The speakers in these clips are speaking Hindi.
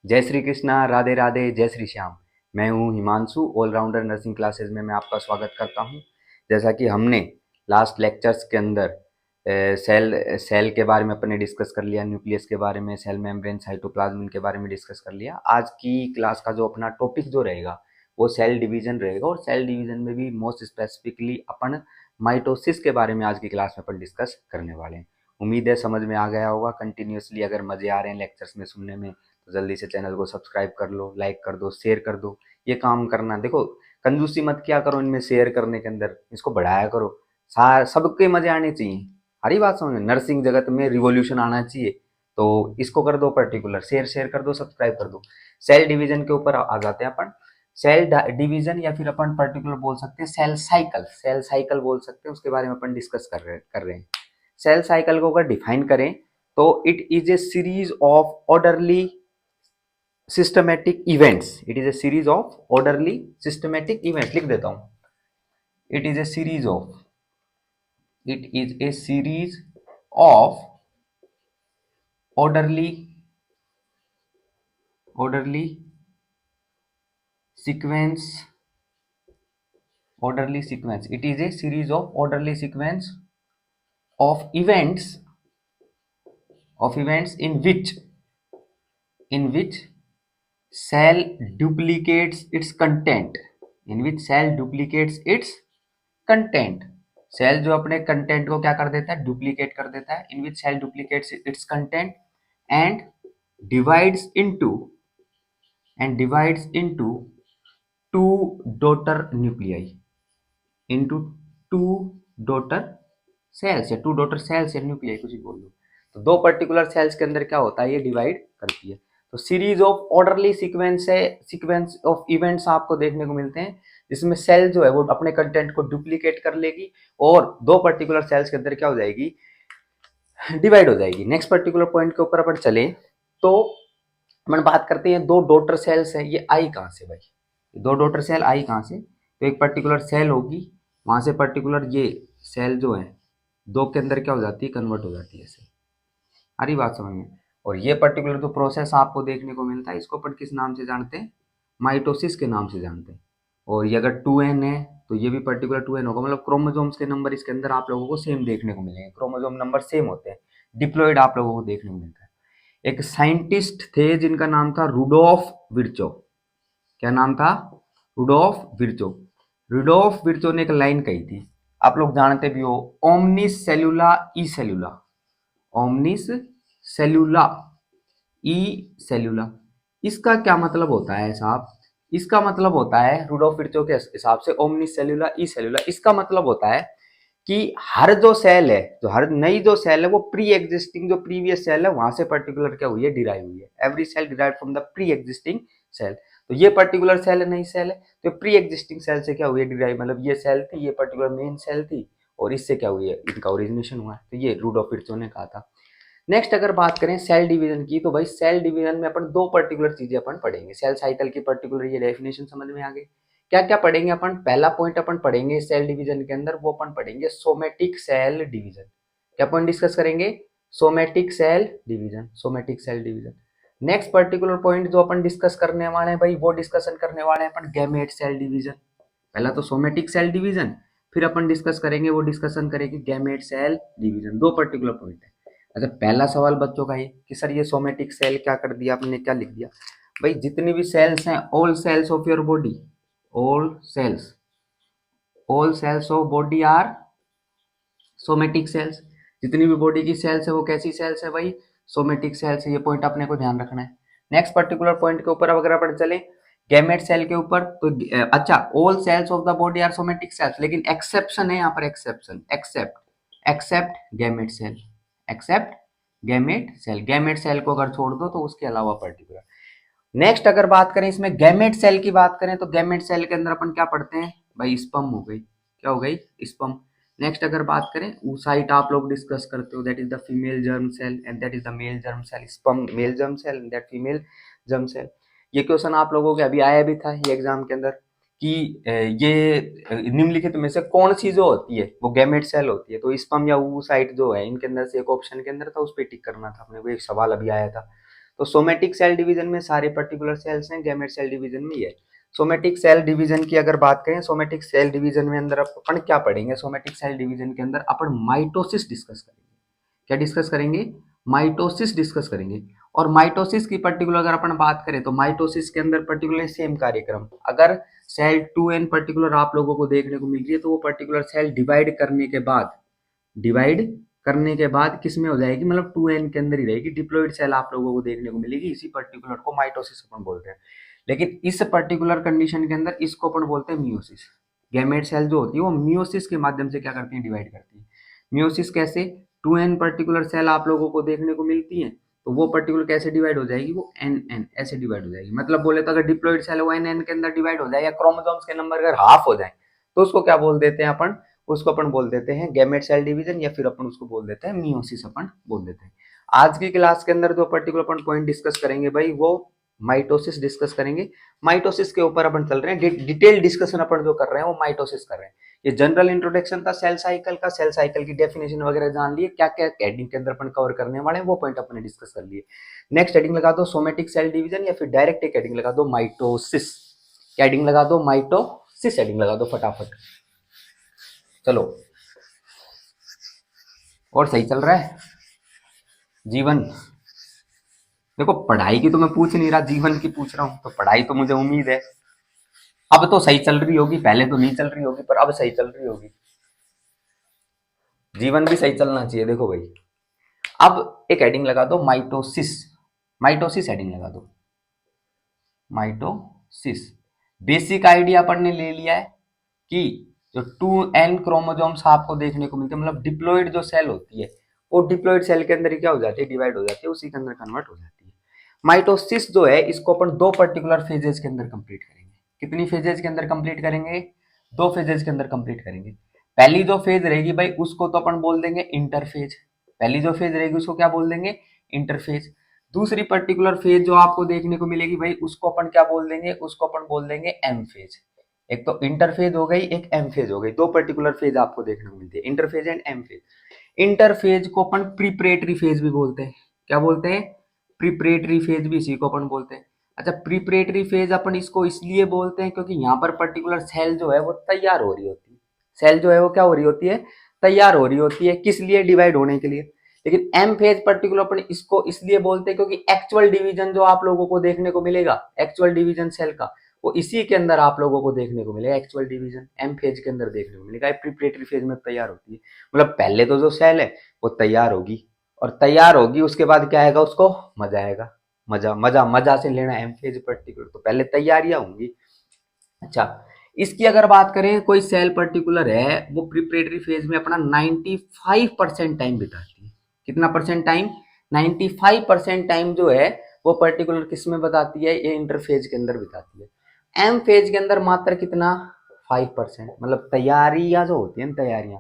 जय श्री कृष्णा, राधे राधे, जय श्री श्याम। मैं हूँ हिमांशु, ऑलराउंडर नर्सिंग क्लासेस में मैं आपका स्वागत करता हूँ। जैसा कि हमने लास्ट लेक्चर्स के अंदर सेल सेल के बारे में अपने डिस्कस कर लिया, न्यूक्लियस के बारे में, सेल मेम्ब्रेन, साइटोप्लाज्म के बारे में डिस्कस कर लिया। आज की क्लास का जो अपना टॉपिक जो रहेगा वो सेल डिवीजन रहेगा, और सेल डिवीजन में भी मोस्ट स्पेसिफिकली अपन माइटोसिस के बारे में आज की क्लास में अपन डिस्कस करने वाले हैं। उम्मीद है समझ में आ गया होगा। कंटिन्यूसली अगर मजे आ रहे हैं लेक्चर्स में सुनने में तो जल्दी से चैनल को सब्सक्राइब कर लो, लाइक कर दो, शेयर कर दो। ये काम करना, देखो कंजूसी मत किया करो इनमें शेयर करने के अंदर, इसको बढ़ाया करो। सबके मजे आने चाहिए। हरी बात समझ में, नर्सिंग जगत में रिवॉल्यूशन आना चाहिए, तो इसको कर दो पर्टिकुलर, शेयर शेयर कर दो, सब्सक्राइब कर दो। सेल डिवीजन के ऊपर आ जाते हैं अपन। सेल डिवीजन या फिर अपन पर्टिकुलर बोल सकते हैं सेल साइकिल, सेल साइकिल बोल सकते हैं, उसके बारे में अपन डिस्कस कर रहे हैं। सेल साइकिल को अगर डिफाइन करें तो it is a series of orderly systematic events. It is a series of orderly systematic events. लिख देता हूं, it is a series of, it is a series of orderly sequence, orderly sequence. It is a series of orderly sequence of events, in which cell duplicates its content, in which cell duplicates its content. Cell जो अपने कंटेंट को क्या कर देता है, डुप्लीकेट कर देता है। In which cell duplicates its content and divides into two daughter nuclei, into two daughter cells या टू डॉटर सेल्स या न्यूक्लियाई, कुछ भी बोल लो। तो दो पर्टिकुलर सेल्स के अंदर क्या होता है, ये डिवाइड करती है। तो सीरीज ऑफ ऑर्डरली सीक्वेंस है, सीक्वेंस ऑफ इवेंट्स आपको देखने को मिलते हैं जिसमें सेल जो है वो अपने कंटेंट को डुप्लीकेट कर लेगी और दो पर्टिकुलर सेल्स के अंदर क्या हो जाएगी, डिवाइड हो जाएगी। नेक्स्ट पर्टिकुलर पॉइंट के ऊपर अपन चले तो अपन बात करते हैं दो डॉटर सेल्स है, ये आई कहाँ से भाई, दो डॉटर सेल आई कहाँ से, तो एक पर्टिकुलर सेल होगी, वहां से पर्टिकुलर ये सेल जो है दो के अंदर क्या हो जाती है, कन्वर्ट हो जाती है ऐसे। हरी बात समझ में। और ये पर्टिकुलर जो प्रोसेस आपको देखने को मिलता है इसको अपन किस नाम से जानते हैं, माइटोसिस के नाम से जानते हैं। और ये अगर 2n है तो ये भी पर्टिकुलर 2n होगा, मतलब क्रोमोसोम्स के नंबर इसके अंदर आप लोगों को सेम देखने को मिलेंगे, क्रोमोसोम नंबर सेम होते हैं, डिप्लॉइड आप लोगों को देखने को मिलता है। एक साइंटिस्ट थे जिनका नाम था रुडोल्फ विर्चो। क्या नाम था, रुडोल्फ विर्चो। रुडोल्फ विर्चो ने एक लाइन कही थी, आप लोग जानते भी हो, ओमनिस सेलुला ई सेलुला, ओमनिस सेलुला ई सेलुला। इसका क्या मतलब होता है साहब, इसका मतलब होता है रूडोल्फ विर्चो के हिसाब से ओमनिस सेलुला ई सेलुला, इसका मतलब होता है कि हर जो सेल है, जो हर नई जो सेल है वो प्री एग्जिस्टिंग जो प्रीवियस सेल है वहां से पर्टिकुलर क्या हुई है, डिराइव हुई है। Every cell derive from the pre existing cell. तो ये पर्टिकुलर सेल है, नई सेल है, तो प्री एग्जिस्टिंग सेल से क्या हुई है, डिराइव, मतलब ये सेल थी, ये पर्टिकुलर मेन सेल थी और इससे क्या हुई है, इनका ओरिजिनेशन हुआ है। तो ये रूडोल्फ विर्चो ने कहा था। नेक्स्ट अगर बात करें सेल डिवीजन की, तो भाई सेल डिवीजन में अपन दो पर्टिकुलर चीजें अपन पढ़ेंगे। सेल साइकिल की पर्टिकुलर ये डेफिनेशन समझ में आ गई। क्या क्या पढ़ेंगे अपन, पहला पॉइंट अपन पढ़ेंगे सेल डिवीजन के अंदर, वो अपन पढ़ेंगे सोमेटिक सेल डिवीजन। क्या अपन डिस्कस करेंगे, somatic cell division, somatic cell division. Next particular point जो अपन डिस्कस करने वाले हैं भाई, वो डिस्कशन करने वाले हैं अपन गैमेट सेल डिवीजन। पहला तो सोमेटिक सेल डिवीजन, फिर अपन डिस्कस करेंगे, वो डिस्कशन करेंगे गैमेट सेल डिवीजन। दो पर्टिकुलर पॉइंट है। अच्छा, पहला सवाल बच्चों का ये कि सर ये सोमेटिक सेल क्या कर दिया आपने, क्या लिख दिया भाई, जितनी भी सेल्स हैं, all cells of your body, all cells, all cells of body are somatic cells. जितनी भी बॉडी की सेल्स है वो कैसी सेल्स है भाई, सोमेटिक सेल्स है। ये पॉइंट अपने को ध्यान रखना है। नेक्स्ट पर्टिकुलर पॉइंट के ऊपर अगर अपन चले गैमेट सेल के ऊपर, तो अच्छा, all cells of the body are somatic cells, लेकिन एक्सेप्शन है यहाँ पर, exception, except, except gamete cell, except gamete cell. Gamete cell को अगर छोड़ दो तो उसके अलावा पर्टिकुलर। नेक्स्ट अगर बात करें इसमें गैमेट सेल की बात करें, तो गैमेट सेल के अंदर अपन क्या पढ़ते हैं भाई, स्पर्म हो गई, क्या हो गई, स्पर्म। नेक्स्ट अगर बात करें oocyte आप लोग डिस्कस करते हो, that is the female germ cell and that is the male germ cell, sperm male germ cell and that female germ cell. ये क्वेश्चन आप लोगों के अभी आया भी था ये एग्जाम के अंदर कि ये निम्नलिखित में से कौन सी जो होती है वो गैमेट सेल होती है, तो स्पर्म या oocyte जो है इनके अंदर से एक ऑप्शन के अंदर था, उस पर टिक करना था अपने को, एक सवाल अभी आया था। तो सोमेटिक सेल डिवीजन में सारे पर्टिकुलर सेल्स हैं, गैमेट सेल डिवीजन में ये है। सोमेटिक सेल डिवीजन की अगर बात करें, सोमेटिक सेल डिवीजन में अंदर अपन क्या पढ़ेंगे, सोमेटिक सेल डिवीजन के अंदर अपन माइटोसिस डिस्कस करेंगे। क्या डिस्कस करेंगे? माइटोसिस डिस्कस करेंगे। और माइटोसिस की पर्टिकुलर अगर अपन बात करें तो माइटोसिस के अंदर पर्टिकुलर सेम कार्यक्रम, अगर सेल 2n पर्टिकुलर आप लोगों को देखने को मिल रही है तो वो पर्टिकुलर सेल डिवाइड करने के बाद किस में हो जाएगी, मतलब 2n के अंदर ही रहेगी, डिप्लॉइड सेल आप लोगों को देखने को मिलेगी। इसी पर्टिकुलर को माइटोसिस अपन बोलते हैं। लेकिन इस पर्टिकुलर कंडीशन के अंदर इसको अपन बोलते हैं मियोसिस। गैमेट सेल जो होती है वो मियोसिस के माध्यम से क्या करती है, डिवाइड करती है। मियोसिस कैसे? 2n पर्टिकुलर सेल आप लोगों को देखने को मिलती है तो वो पर्टिकुलर कैसे डिवाइड हो जाएगी, वो nn ऐसे डिवाइड हो जाएगी। मतलब बोले तो अगर डिप्लॉइड सेल वो nn के अंदर डिवाइड हो जाए या क्रोमोसोम्स के नंबर अगर हाफ हो जाए तो उसको क्या बोल देते हैं अपन, उसको अपन बोल देते हैं गैमेट सेल डिवीजन, या फिर अपन उसको बोल देते हैं मियोसिस अपन बोल देते हैं। आज की क्लास के अंदर जो पर्टिकुलर अपन पॉइंट डिस्कस करेंगे भाई वो माइटोसिस डिस्कस करेंगे। माइटोसिस के ऊपर अपन चल रहे हैं, डिटेल डिस्कशन अपन जो कर रहे हैं वो माइटोसिस कर रहे हैं। ये जनरल इंट्रोडक्शन था सेल साइकिल का, सेल साइकिल की डेफिनेशन वगैरह जान लिए, क्या क्या हेडिंग के अंदर अपन कवर करने वाले हैं वो पॉइंट अपन ने डिस्कस कर लिए। नेक्स्ट हेडिंग लगा दो सोमेटिक सेल डिवीजन, या फिर डायरेक्ट एक हेडिंग लगा दो माइटोसिस। क्या हेडिंग लगा दो? माइटोसिस हेडिंग लगा दो फटाफट। चलो, और सही चल रहा है जीवन? देखो पढ़ाई की तो मैं पूछ नहीं रहा, जीवन की पूछ रहा हूँ, तो पढ़ाई तो मुझे उम्मीद है अब तो सही चल रही होगी, पहले तो नहीं चल रही होगी पर अब सही चल रही होगी। जीवन भी सही चलना चाहिए। देखो भाई, अब एक हेडिंग लगा दो माइटोसिस, माइटोसिस हेडिंग लगा दो माइटोसिस। बेसिक आइडिया अपन ने ले लिया है कि जो 2n क्रोमोसोम्स आपको देखने को मिलते हैं, मतलब डिप्लॉइड जो सेल होती है वो डिप्लॉइड सेल के अंदर ही क्या हो जाती है, डिवाइड हो जाती है, उसी के अंदर कन्वर्ट हो जाती है। माइटोसिस जो है इसको अपन दो पर्टिकुलर फेजेस के अंदर कंप्लीट करेंगे। कितनी फेजेस के अंदर कंप्लीट करेंगे? दो फेजेस के अंदर कंप्लीट करेंगे। पहली जो फेज रहेगी भाई उसको तो अपन बोल देंगे इंटरफेज। पहली जो फेज रहेगी उसको क्या बोल देंगे? इंटरफेज। दूसरी पर्टिकुलर फेज जो आपको देखने को मिलेगी भाई उसको अपन क्या बोल देंगे? उसको अपन बोल देंगे एम फेज। एक तो इंटरफेज हो गई, एक एम फेज हो गई, दो पर्टिकुलर फेज आपको देखने को मिलती है, interphase and M phase. Interphase को अपन प्रिपरेटरी फेज भी बोलते हैं। क्या बोलते हैं? प्रिपरेटरी फेज भी इसी को अपन बोलते हैं। अच्छा, प्रिपरेटरी फेज अपन इसको इसलिए बोलते हैं क्योंकि यहाँ पर पर्टिकुलर सेल जो है वो तैयार हो रही होती है। सेल जो है वो क्या हो रही होती है? तैयार हो रही होती है। किस लिए? डिवाइड होने के लिए। लेकिन एम फेज पर्टिकुलर अपन इसको इसलिए बोलते हैं क्योंकि एक्चुअल डिवीजन जो आप लोगों को देखने को मिलेगा, एक्चुअल डिवीजन सेल का, वो इसी के अंदर आप लोगों को देखने को मिलेगा। एक्चुअल डिवीजन एम फेज के अंदर देखने को मिलेगा, प्रिपरेटरी फेज में तैयार होती है। मतलब पहले तो जो सेल है वो तैयार होगी, और तैयार होगी उसके बाद क्या आएगा, उसको मजा आएगा। मजा मजा मजा से लेना एम फेज पर्टिकुलर, तो पहले तैयारियां होंगी। अच्छा, इसकी अगर बात करें, कोई सेल पर्टिकुलर है वो प्रिपरेटरी फेज में अपना 95% टाइम बिताती है। कितना परसेंट टाइम? 95% टाइम जो है वो पर्टिकुलर किस में बताती है? ये इंटरफेज के अंदर बिताती है। एम फेज के अंदर मात्र कितना? 5%। मतलब तैयारियां जो होती है ना, तैयारियां,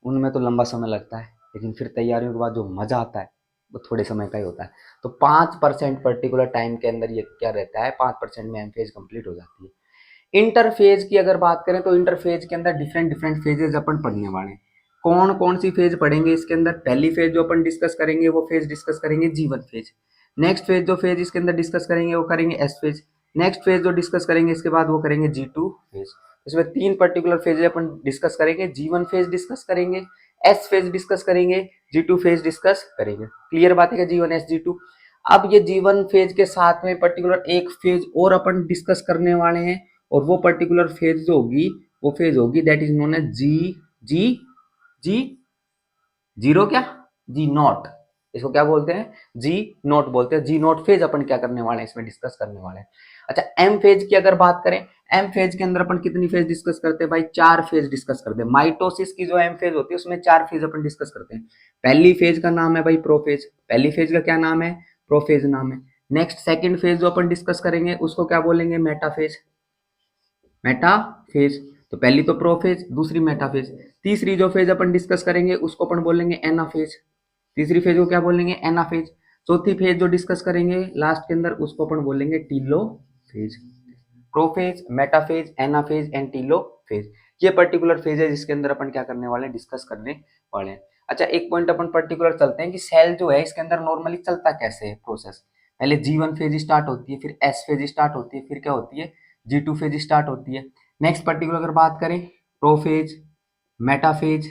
उनमें तो लंबा समय लगता है, लेकिन फिर तैयारियों के बाद जो मजा आता है वो थोड़े समय का ही होता है। तो 5% पर्टिकुलर टाइम के अंदर ये क्या रहता है, 5% में एम फेज कंप्लीट हो जाती है। इंटरफेज की अगर बात करें तो इंटरफेज के अंदर डिफरेंट डिफरेंट फेजेस अपन पढ़ने वाले हैं। कौन कौन सी फेज पढ़ेंगे इसके अंदर? पहली फेज जो अपन डिस्कस करेंगे वो फेज डिस्कस करेंगे जीवन फेज। नेक्स्ट फेज जो फेज इसके अंदर डिस्कस करेंगे वो करेंगे एस फेज। नेक्स्ट फेज जो डिस्कस करेंगे इसके बाद वो करेंगे G2 फेज। इसमें तीन पर्टिकुलर फेज अपन डिस्कस करेंगे, जीवन फेज डिस्कस करेंगे, एस फेज डिस्कस करेंगे, G2 फेज डिस्कस करेंगे। क्लियर बात है क्या? जीवन एस G2। अब ये जीवन फेज के साथ में पर्टिकुलर एक फेज और अपन डिस्कस करने वाले हैं, और वो पर्टिकुलर फेज जो होगी वो फेज होगी that is known as G G G zero, क्या? G naught. इसको क्या बोलते हैं? जी नॉट बोलते हैं। जी नॉट फेज अपन क्या करने वाले हैं, इसमें डिस्कस करने वाले हैं। अच्छा, एम फेज की अगर बात करें, एम फेज के अंदर अपन कितनी फेज डिस्कस करते हैं भाई? चार फेज डिस्कस करते हैं। माइटोसिस की जो एम फेज होती है उसमें चार फेज अपन डिस्कस करते हैं। पहली फेज का नाम है भाई प्रोफेज। पहली फेज का क्या नाम है? प्रोफेज नाम है। नेक्स्ट सेकंड फेज जो अपन डिस्कस करेंगे उसको क्या बोलेंगे? मेटाफेज। मेटाफेज। तो पहली तो प्रोफेज, दूसरी मेटाफेज। तीसरी जो फेज अपन डिस्कस करेंगे उसको अपन बोलेंगे एनाफेज। तीसरी फेज को क्या बोलेंगे? एनाफेज। चौथी फेज जो डिस्कस करेंगे लास्ट के अंदर उसको अपन बोलेंगे telophase. Prophase, metaphase, anaphase and telophase, ये पर्टिकुलर फेज है जिसके अंदर अपन क्या करने वाले हैं? डिस्कस करने वाले हैं। अच्छा, एक पॉइंट अपन पर्टिकुलर चलते हैं कि सेल जो है इसके अंदर नॉर्मली चलता कैसे है प्रोसेस। पहले G1 फेज स्टार्ट होती है, फिर S फेज स्टार्ट होती है, फिर क्या होती है G2 फेज स्टार्ट होती है। नेक्स्ट पर्टिकुलर अगर बात करें, prophase, metaphase,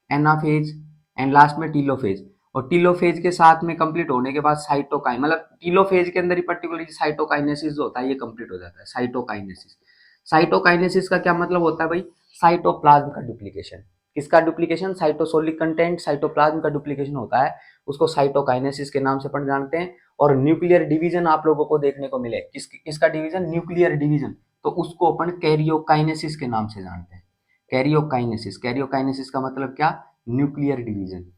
anaphase and last में टीलोफेज। और टीलोफेज के साथ में कंप्लीट होने के बाद साइटोकाइन, मतलब टीलोफेज के अंदर ही पर्टिकुलरली साइटोकाइनेसिस जो होता है ये कंप्लीट हो जाता है। साइटोकाइनेसिस, साइटोकाइनेसिस का क्या मतलब होता है भाई? साइटोप्लाज्म का डुप्लीकेशन। किसका डुप्लीकेशन? साइटोसोलिक कंटेंट, साइटोप्लाज्म का डुप्लीकेशन होता है, उसको साइटोकाइनेसिस के नाम से अपन जानते हैं। और न्यूक्लियर डिवीजन आप लोगों को देखने को मिले, किसका डिवीजन? न्यूक्लियर डिवीजन, तो उसको अपन कैरियोकाइनेसिस के नाम से जानते हैं। कैरियोकाइनेसिस, कैरियोकाइनेसिस का मतलब क्या? Nuclear division.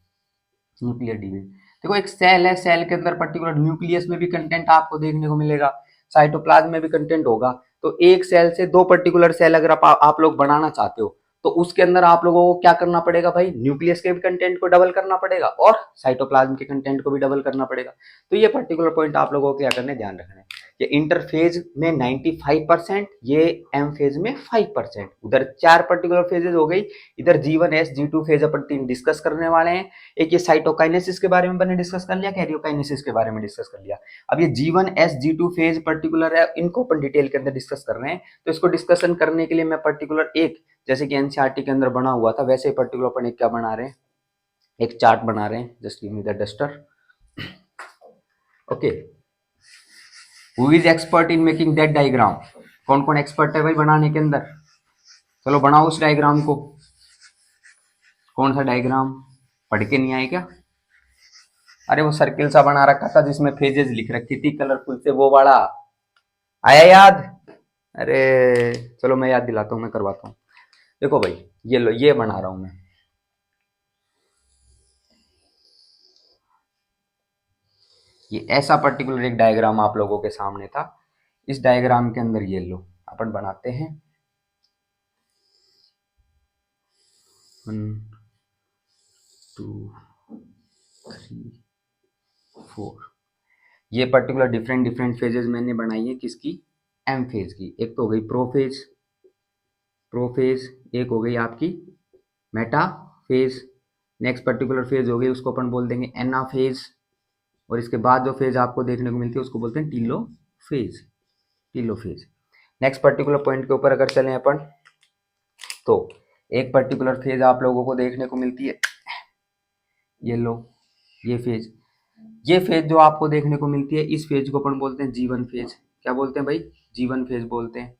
न्यूक्लियर डिवीजन, देखो एक सेल है, सेल के अंदर पर्टिकुलर न्यूक्लियस में भी कंटेंट आपको देखने को मिलेगा, साइटोप्लाज्म में भी कंटेंट होगा। तो एक सेल से दो पर्टिकुलर सेल अगर आप लोग बनाना चाहते हो, तो उसके अंदर आप लोगों को क्या करना पड़ेगा भाई? न्यूक्लियस के भी कंटेंट को डबल करना पड़ेगा और साइटोप्लाज्म के कंटेंट को भी डबल करना पड़ेगा। तो ये पर्टिकुलर पॉइंट आप लोगों को क्या करना है, ध्यान रखना है। ये इंटरफेज में 95%, ये एम फेज में 5%। उधर चार पर्टिकुलर फेजेज हो गई, इधर G1S G2 फेज अपन तीन डिस्कस करने वाले हैं। एक ये साइटोकाइनेसिस के बारे में मैंने डिस्कस कर लिया, कैरियोकाइनेसिस के बारे में डिस्कस कर लिया। अब ये G1S G2 फेज पर्टिकुलर है, इनको अपन डिटेल के अंदर डिस्कस कर रहे हैं। तो इसको डिस्कशन करने के लिए मैं पर्टिकुलर एक, जैसे कि एनसीईआरटी के अंदर बना हुआ था, वैसे पर्टिकुलर अपन एक क्या बना रहे हैं, एक चार्ट बना रहे हैं। Just give me the duster. Okay, who is expert in making that diagram? कौन कौन एक्सपर्ट है भाई बनाने के अंदर? चलो बनाओ उस डायग्राम को। कौन सा डायग्राम? पढ़ के नहीं आए क्या? अरे वो सर्किल सा बना रखा था जिसमें फेजेस लिख रखी थी कलरफुल से, वो वाला आया याद? अरे चलो मैं याद दिलाता हूँ, मैं करवाता हूँ। देखो भाई, ये लो, ये बना रहा हूं मैं। ये ऐसा पर्टिकुलर एक डायग्राम आप लोगों के सामने था। इस डायग्राम के अंदर ये लो अपन बनाते हैं 1 2 3 4। ये पर्टिकुलर डिफरेंट डिफरेंट फेजेस मैंने बनाई है, किसकी? एम फेज की। एक तो हो गई प्रोफेज, प्रोफेज एक हो गई आपकी Meta phase. Next particular phase हो गई, उसको अपन बोल देंगे एना फेज। और इसके बाद जो फेज आपको देखने को मिलती है उसको बोलते हैं telophase, telophase. Next particular point के ऊपर अगर चलें अपन, तो एक पर्टिकुलर फेज आप लोगों को देखने को मिलती है, ये लो, ये फेज। ये फेज जो आपको देखने को मिलती है, इस फेज को अपन बोलते हैं G1 फेज। क्या बोलते हैं भाई? G1 फेज बोलते हैं।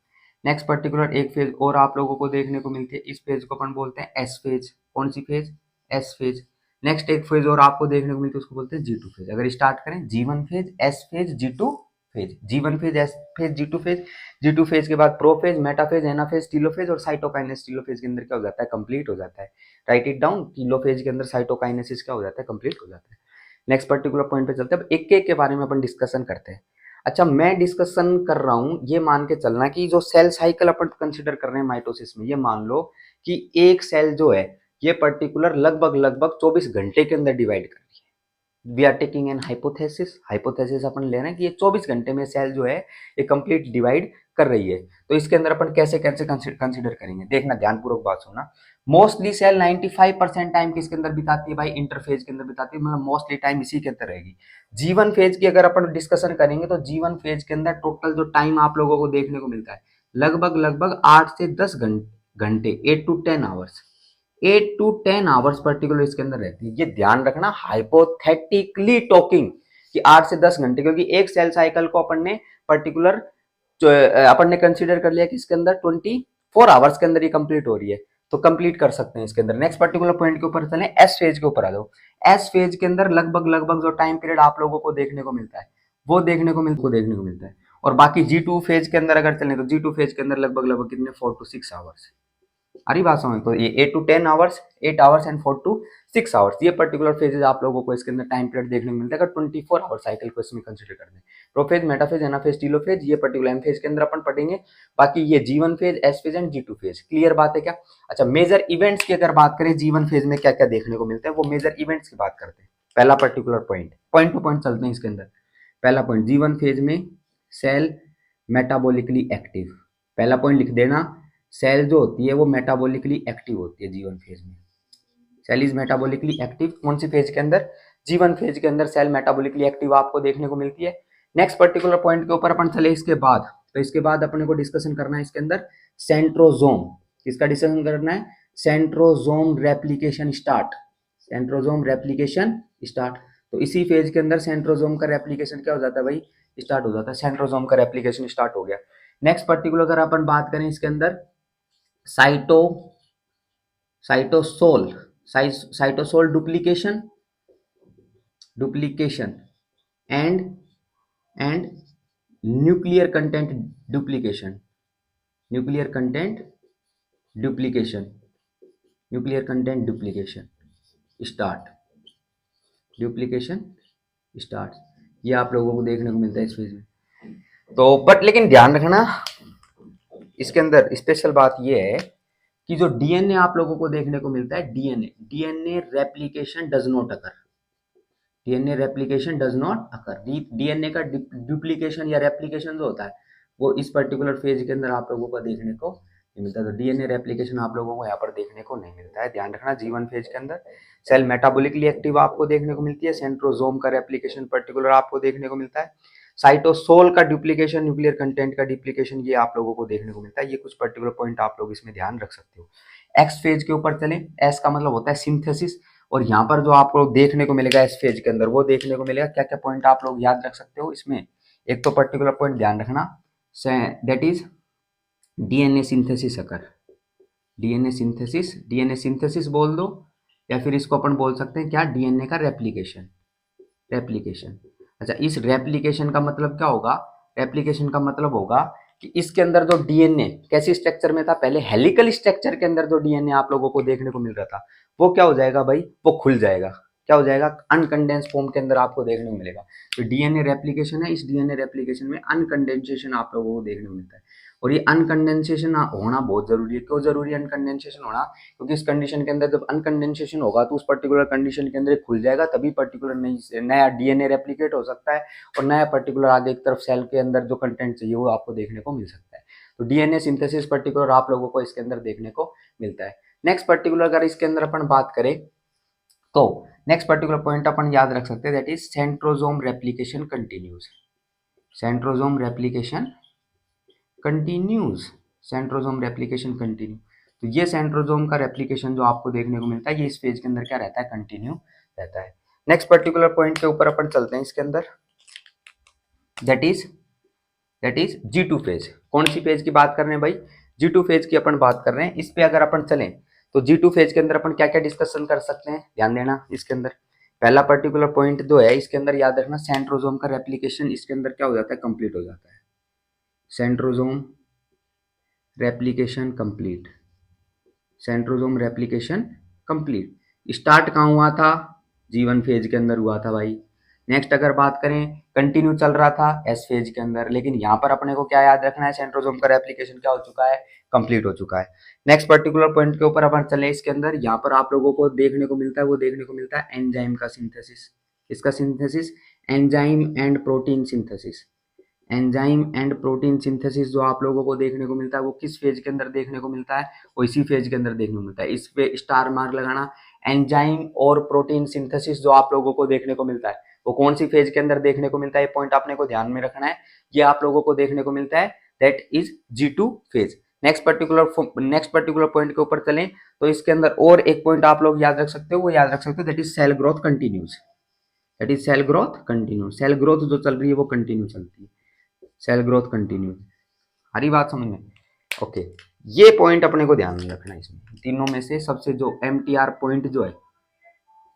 नेक्स्ट पर्टिकुलर एक फेज और आप लोगों को देखने को मिलती है, इस फेज को अपन बोलते हैं S फेज। कौन सी फेज? S phase. नेक्स्ट एक फेज और आपको देखने को मिलती है, उसको बोलते हैं G2 फेज। अगर स्टार्ट करें, G1 phase, S phase, G2 phase, G1 phase, S phase, G2 phase. G2 phase के बाद प्रोफेज, मेटाफेज, एनाफेज, टीलोफेज और साइटोकाइनेसिस टीलोफेज के अंदर क्या हो जाता है? कंप्लीट हो जाता है। राइट इट डाउन, टीलोफेज के अंदर साइटोकाइनेसिस क्या हो जाता है? कंप्लीट हो जाता है। नेक्स्ट पर्टिकुलर पॉइंट पे चलते हैं, अब एक एक के बारे में अपन डिस्कशन करते हैं। अच्छा, मैं डिस्कशन कर रहा हूं, ये मान के चलना कि जो सेल साइकिल अपन कंसिडर कर रहे हैं माइटोसिस में, ये मान लो कि एक सेल जो है ये पर्टिकुलर लगभग लगभग 24 घंटे के अंदर डिवाइड कर रही है। We are taking an hypothesis, hypothesis अपन ले रहे हैं कि ये 24 घंटे में सेल जो है ये कंप्लीट डिवाइड कर रही है। तो इसके अंदर अपन कैसे कैसे कंसिडर करेंगे, देखना ध्यानपूर्वक बात सुनना। मोस्टली सेल 95% टाइम किसके अंदर बिताती है भाई? इंटरफेज के अंदर बिताती है, मतलब मोस्टली टाइम इसी के अंदर रहेगी। G1 फेज की अगर अपन डिस्कशन करेंगे, तो G1 फेज के अंदर टोटल जो टाइम आप लोगों को देखने को मिलता है, लगभग लगभग 8 से 10 घंटे, 8 to 10 hours, 8 to 10 hours particular इसके अंदर रहती है। ये ध्यान रखना, हाइपोथेटिकली टॉकिंग, कि 8 से 10 घंटे, क्योंकि एक सेल साइकिल को अपन ने पर्टिकुलर अपन ने कंसीडर कर लिया कि इसके अंदर 24 आवर्स के अंदर ही कंप्लीट हो रही है, तो कंप्लीट कर सकते हैं इसके अंदर। नेक्स्ट पर्टिकुलर पॉइंट के ऊपर चलें, एस फेज के ऊपर आ जाओ। एस फेज के अंदर लगभग लगभग जो टाइम पीरियड आप लोगों को देखने को मिलता है, वो देखने को मिलता है। और बाकी G2 फेज के अंदर अगर चलें, तो G2 फेज के अंदर लगभग लगभग कितने? 4 to 6 आवर्स। अरे बात समझ, तो ये 8 to 10 hours, 8 hours and 4 to 6 hours, ये पर्टिकुलर फेजेज आप लोगों को इसके अंदर टाइम पीरियड देखने को मिलता है। अगर 24 आवर साइकिल को इसमें कंसिडर कर दें, प्रोफेज, मेटाफेज, एनाफेज, टीलोफेज, ये पर्टिकुलर एम फेज के अंदर अपन पढ़ेंगे। बाकी ये G1 phase, S phase and G2 phase. Clear बात है क्या? अच्छा, मेजर इवेंट्स की अगर बात करें, G1 फेज में क्या क्या देखने को मिलता है, वो मेजर इवेंट्स की बात करते हैं। पहला particular point, point two point चलते हैं इसके अंदर। पहला पॉइंट, G1 फेज में सेल मेटाबॉलिकली एक्टिव। पहला पॉइंट लिख देना, सेल जो होती है वो मेटाबॉलिकली एक्टिव होती है G1 फेज में। सेल इज मेटाबॉलिकली एक्टिव, कौन सी फेज के अंदर? G1 फेज के अंदर सेल मेटाबॉलिकली एक्टिव आपको देखने को मिलती है। नेक्स्ट पर्टिकुलर पॉइंट के ऊपर अपन चले इसके बाद, तो इसके बाद अपने को डिस्कशन करना है इसके अंदर सेंट्रोजोम। किसका डिस्कशन करना है? Centrosome replication start. Centrosome replication start. तो इसी फेज के अंदर सेंट्रोजोम का रेप्लिकेशन क्या हो जाता है भाई? स्टार्ट हो जाता है। सेंट्रोजोम का रेप्लिकेशन स्टार्ट हो गया। नेक्स्ट पर्टिकुलर अगर अपन बात करें इसके अंदर cyto cytosol cytosol duplication duplication and and nuclear content duplication nuclear content duplication nuclear content duplication start duplication start. ये आप लोगों को देखने को मिलता है इस फेज में। तो बट लेकिन ध्यान रखना इसके अंदर स्पेशल बात ये है कि जो डीएनए आप लोगों को देखने को मिलता है, DNA replication does not occur. DNA replication does not occur. DNA का डुप्लीकेशन या रेप्लिकेशन जो होता है वो इस पर्टिकुलर फेज के अंदर आप लोगों को देखने को नहीं मिलता। तो डीएनए रेप्लिकेशन आप लोगों को यहाँ पर देखने को नहीं मिलता है। ध्यान रखना G1 फेज के अंदर सेल मेटाबॉलिकली एक्टिव आपको देखने को मिलती है। सेंट्रोजोम का रेप्लिकेशन पर्टिकुलर आपको देखने को मिलता है। साइटोसोल का डुप्लीकेशन, न्यूक्लियर कंटेंट का डुप्लीकेशन, ये आप लोगों को देखने को मिलता है। ये कुछ पर्टिकुलर पॉइंट आप लोग इसमें ध्यान रख सकते हो। एक्स फेज के ऊपर चले। एस का मतलब होता है सिंथेसिस, और यहाँ पर जो आपको देखने को मिलेगा इस फेज के अंदर वो देखने को मिलेगा। क्या क्या पॉइंट आप लोग याद रख सकते हो इसमें? एक तो पर्टिकुलर पॉइंट ध्यान रखना, that is DNA synthesis occur. DNA synthesis बोल दो, या फिर इसको अपन बोल सकते हैं क्या? डीएनए का रेप्लिकेशन। अच्छा, इस रेप्लिकेशन का मतलब क्या होगा? रेप्लिकेशन का मतलब होगा कि इसके अंदर जो डीएनए कैसी स्ट्रक्चर में था, पहले हेलिकल स्ट्रक्चर के अंदर जो डीएनए आप लोगों को देखने को मिल रहा था वो क्या हो जाएगा भाई? वो खुल जाएगा। क्या हो जाएगा? अनकंडेंस फॉर्म के अंदर आपको देखने को मिलेगा। तो डीएनए रेप्लिकेशन है, इस डीएनए रेप्लिकेशन में अनकंडेंसेशन आप लोगों को देखने को मिलता है। और ये अनकंडेंसेशन होना बहुत जरूरी है। क्यों जरूरी है अनकंडेंसेशन होना? क्योंकि इस कंडीशन के अंदर जब अनकंडेंसेशन होगा तो उस पर्टिकुलर कंडीशन के अंदर खुल जाएगा, तभी पर्टिकुलर नया डीएनए रेप्लिकेट हो सकता है और नया पर्टिकुलर आगे एक तरफ सेल के अंदर जो कंटेंट चाहिए वो आपको देखने को मिल सकता है। तो डीएनए सिंथेसिस पर्टिकुलर आप लोगों को इसके अंदर देखने को मिलता है। नेक्स्ट पर्टिकुलर अगर इसके अंदर अपन बात करें तो नेक्स्ट पर्टिकुलर पॉइंट अपन याद रख सकते हैं, that is centrosome replication continues. Centrosome replication continues. Centrosome replication continue. तो ये सेंट्रोजोम का रेप्लिकेशन जो आपको देखने को मिलता है ये इस फेज के अंदर क्या रहता है? कंटिन्यू रहता है। नेक्स्ट पर्टिकुलर पॉइंट के ऊपर अपन चलते हैं इसके अंदर, दैट इज G2 फेज। कौन सी फेज की बात कर रहे हैं भाई? G2 फेज की अपन बात कर रहे हैं। इस पे अगर अपन चलें तो G2 फेज के अंदर अपन क्या क्या डिस्कशन कर सकते हैं, ध्यान देना। इसके अंदर पहला पर्टिकुलर पॉइंट जो है इसके अंदर याद रखना, सेंट्रोजोम का रेप्लिकेशन इसके अंदर क्या हो जाता है? कंप्लीट हो जाता है। Centrosome replication complete. Centrosome replication complete. Start कहाँ हुआ था? G1 फेज के अंदर हुआ था भाई। नेक्स्ट अगर बात करें, कंटिन्यू चल रहा था एस फेज के अंदर, लेकिन यहाँ पर अपने को क्या याद रखना है? सेंट्रोजोम का रेप्लिकेशन क्या हो चुका है? कंप्लीट हो चुका है। नेक्स्ट पर्टिकुलर पॉइंट के ऊपर अपन चले इसके अंदर, यहाँ पर आप लोगों को देखने को मिलता है, वो देखने को मिलता है एंजाइम का सिंथेसिस। इसका synthesis enzyme and protein synthesis. Enzyme and protein synthesis जो आप लोगों को देखने को मिलता है वो किस फेज के अंदर देखने को मिलता है? वो इसी फेज के अंदर देखने को मिलता है। इस पे स्टार मार्क लगाना। एंजाइम और प्रोटीन सिंथेसिस जो आप लोगों को देखने को मिलता है वो कौन सी फेज के अंदर देखने को मिलता है? ये पॉइंट आपने को ध्यान में रखना है। ये आप लोगों को देखने को मिलता है, that is G2 phase. Next particular point के ऊपर चलें तो इसके अंदर और एक पॉइंट आप लोग याद रख सकते हो, वो याद रख सकते हो, that is cell growth continues. That is cell growth continue. Cell growth जो चल रही है वो कंटिन्यू चलती है। Cell growth continue. हरी बात समझ में? ओके, ये पॉइंट अपने को ध्यान में रखना है। इसमें तीनों में से सबसे जो MTR पॉइंट जो है,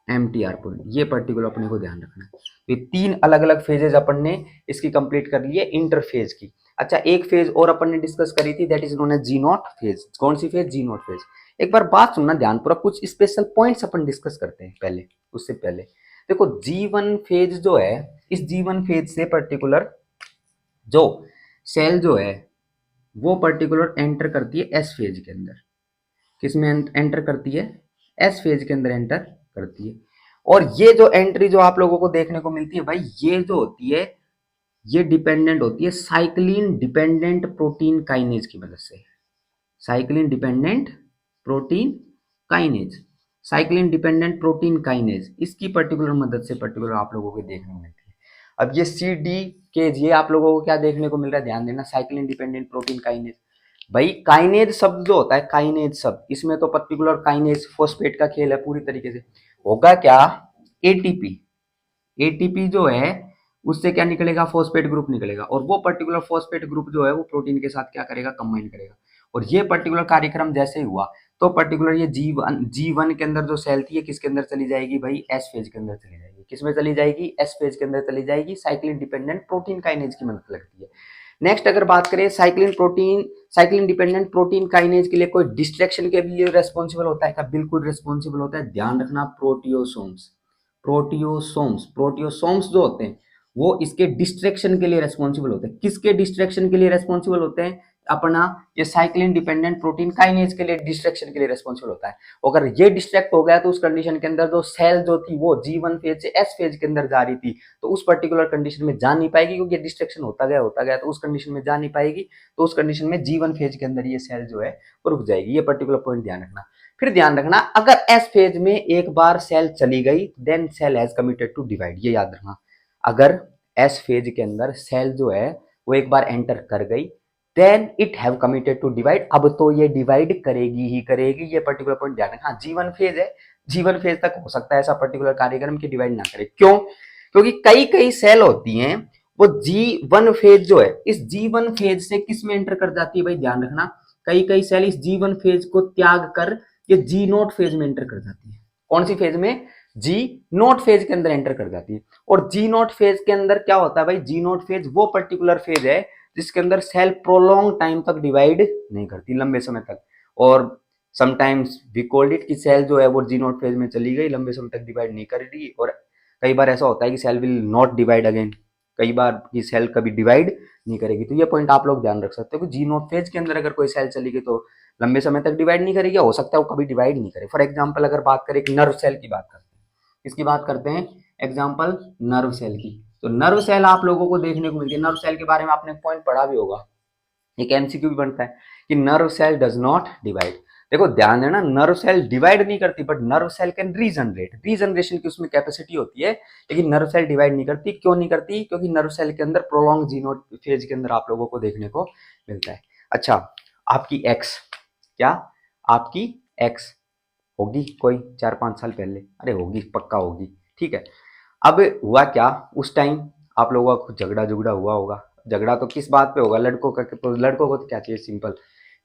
MTR पॉइंट, ये पर्टिकुलर अपने को ध्यान रखना है। ये तीन अलग अलग फेजेज अपन ने इसकी कंप्लीट कर ली है इंटरफेज की। अच्छा, एक फेज और अपन ने डिस्कस करी थी, that is known as G0 phase. कौन सी फेज? G0 phase. एक बार बात सुनना ध्यानपूर्वक, कुछ स्पेशल पॉइंट्स अपन डिस्कस करते हैं पहले। उससे पहले देखो, G1 फेज जो है, इस G1 फेज से पर्टिकुलर जो सेल जो है वो पर्टिकुलर एंटर करती है एस फेज के अंदर। किस में एंटर करती है? एस फेज के अंदर एंटर करती है। और ये जो एंट्री जो आप लोगों को देखने को मिलती है भाई, ये जो होती है ये डिपेंडेंट होती है साइक्लिन डिपेंडेंट प्रोटीन काइनेज की मदद से। Cyclin dependent protein kinase, cyclin dependent protein kinase, इसकी पर्टिकुलर मदद से पर्टिकुलर आप लोगों को देखने को मिलती है। अब ये सी डी के ये आप लोगों को क्या देखने को मिल रहा है, ध्यान देना, साइक्लिन डिपेंडेंट प्रोटीन काइनेज। भाई काइनेज शब्द जो होता है, काइनेज शब्द, इसमें तो पर्टिकुलर काइनेज फॉस्फेट का खेल है पूरी तरीके से। होगा क्या, एटीपी, एटीपी जो है उससे क्या निकलेगा, फॉस्फेट ग्रुप निकलेगा, और वो पर्टिकुलर फॉस्फेट ग्रुप जो है वो प्रोटीन के साथ क्या करेगा, कंबाइन करेगा। और ये पर्टिकुलर कार्यक्रम जैसे ही हुआ तो पर्टिकुलर ये जी वन के अंदर जो सेल थी ये किसके अंदर चली जाएगी भाई, एस फेज के अंदर चली जाएगी। किसमें चली जाएगी, एस फेज के अंदर चली जाएगी। साइक्लिन डिपेंडेंट प्रोटीन काइनेज की मदद लगती है। नेक्स्ट अगर बात करें साइक्लिन डिपेंडेंट प्रोटीन काइनेज के लिए कोई डिस्ट्रैक्शन के लिए रेस्पॉन्सिबल होता है क्या, बिल्कुल रेस्पॉन्सिबल होता है। ध्यान रखना, प्रोटियोसोम्स, प्रोटियोसोम्स जो होते हैं वो इसके डिस्ट्रैक्शन के लिए रेस्पॉन्सिबल होते हैं। किसके डिस्ट्रैक्शन के लिए रेस्पॉन्सिबल होते हैं, अपना ये साइक्लिन डिपेंडेंट प्रोटीन काइनेज के लिए डिस्ट्रैक्शन के लिए रेस्पॉन्सिबल होता है। अगर ये डिस्ट्रैक्ट हो गया तो उस कंडीशन के अंदर जो सेल जो थी वो जी1 फेज से एस फेज के अंदर जा रही थी, तो उस पर्टिकुलर कंडीशन में जा नहीं पाएगी, क्योंकि डिस्ट्रैक्शन होता गया तो उस कंडीशन में जा नहीं पाएगी। तो उस कंडीशन में जी1 फेज के अंदर ये सेल जो है वो रुक जाएगी। ये पर्टिकुलर पॉइंट ध्यान रखना। फिर ध्यान रखना, अगर एस फेज में एक बार सेल चली गई then cell has committed to divide. ये याद रखना, अगर एस फेज के अंदर सेल जो है वो एक बार एंटर कर गई then it have committed to divide. अब तो ये डिवाइड करेगी ही करेगी। ये पर्टिकुलर पॉइंट ध्यान रखना। जीवन फेज है, जीवन फेज तक हो सकता है ऐसा पर्टिकुलर कार्यक्रम की डिवाइड ना करे। क्यों, क्योंकि कई कई सेल होती हैं वो जी1 फेज जो है इस जी1 फेज से किस में एंटर कर जाती है भाई, ध्यान रखना, कई कई सेल इस जी1 फेज को त्याग कर ये जी नोट फेज में एंटर कर जाती है। कौन सी फेज में, जी नोट फेज के अंदर एंटर कर जाती है। और जी नोट फेज के अंदर क्या होता है भाई, जी नोट फेज वो पर्टिकुलर फेज है जिसके अंदर सेल प्रोलॉन्ग टाइम तक डिवाइड नहीं करती, लंबे समय तक। और समटाइम्स वी कॉल्ड इट कि सेल जो है वो जी नोट फेज में चली गई, लंबे समय तक डिवाइड नहीं कर रही। और कई बार ऐसा होता है कि cell will not divide again, कई बार की सेल कभी डिवाइड नहीं करेगी। तो ये पॉइंट आप लोग ध्यान रख सकते हो कि जी नोट फेज के अंदर अगर कोई सेल चली गई तो लंबे समय तक डिवाइड नहीं करेगी, हो सकता है वो कभी डिवाइड नहीं करे। फॉर एग्जाम्पल अगर बात करें एक नर्व सेल की बात करते हैं, किसकी बात करते हैं, एग्जाम्पल नर्व सेल की। तो नर्व सेल आप लोगों को देखने को मिलती है। नर्व सेल के बारे में आपने पॉइंट पढ़ा भी होगा, एक एमसीक्यू भी बनता है कि nerve cell does not divide. देखो ध्यान देना, नर्व सेल डिवाइड नहीं करती but nerve cell can regenerate, regeneration की उसमें कैपेसिटी होती है, लेकिन नर्व सेल डिवाइड नहीं करती। क्यों नहीं करती, क्योंकि नर्व सेल के अंदर प्रोलॉन्ग जीनोट फेज के अंदर आप लोगों को देखने को मिलता है। अच्छा, आपकी एक्स, क्या आपकी एक्स होगी कोई 4-5 साल पहले, अरे होगी, पक्का होगी, ठीक है। अब हुआ क्या, उस टाइम आप लोगों का कुछ झगड़ा झुगड़ा हुआ होगा। झगड़ा तो किस बात पे होगा, लड़कों का, तो लड़कों को तो क्या चाहिए, सिंपल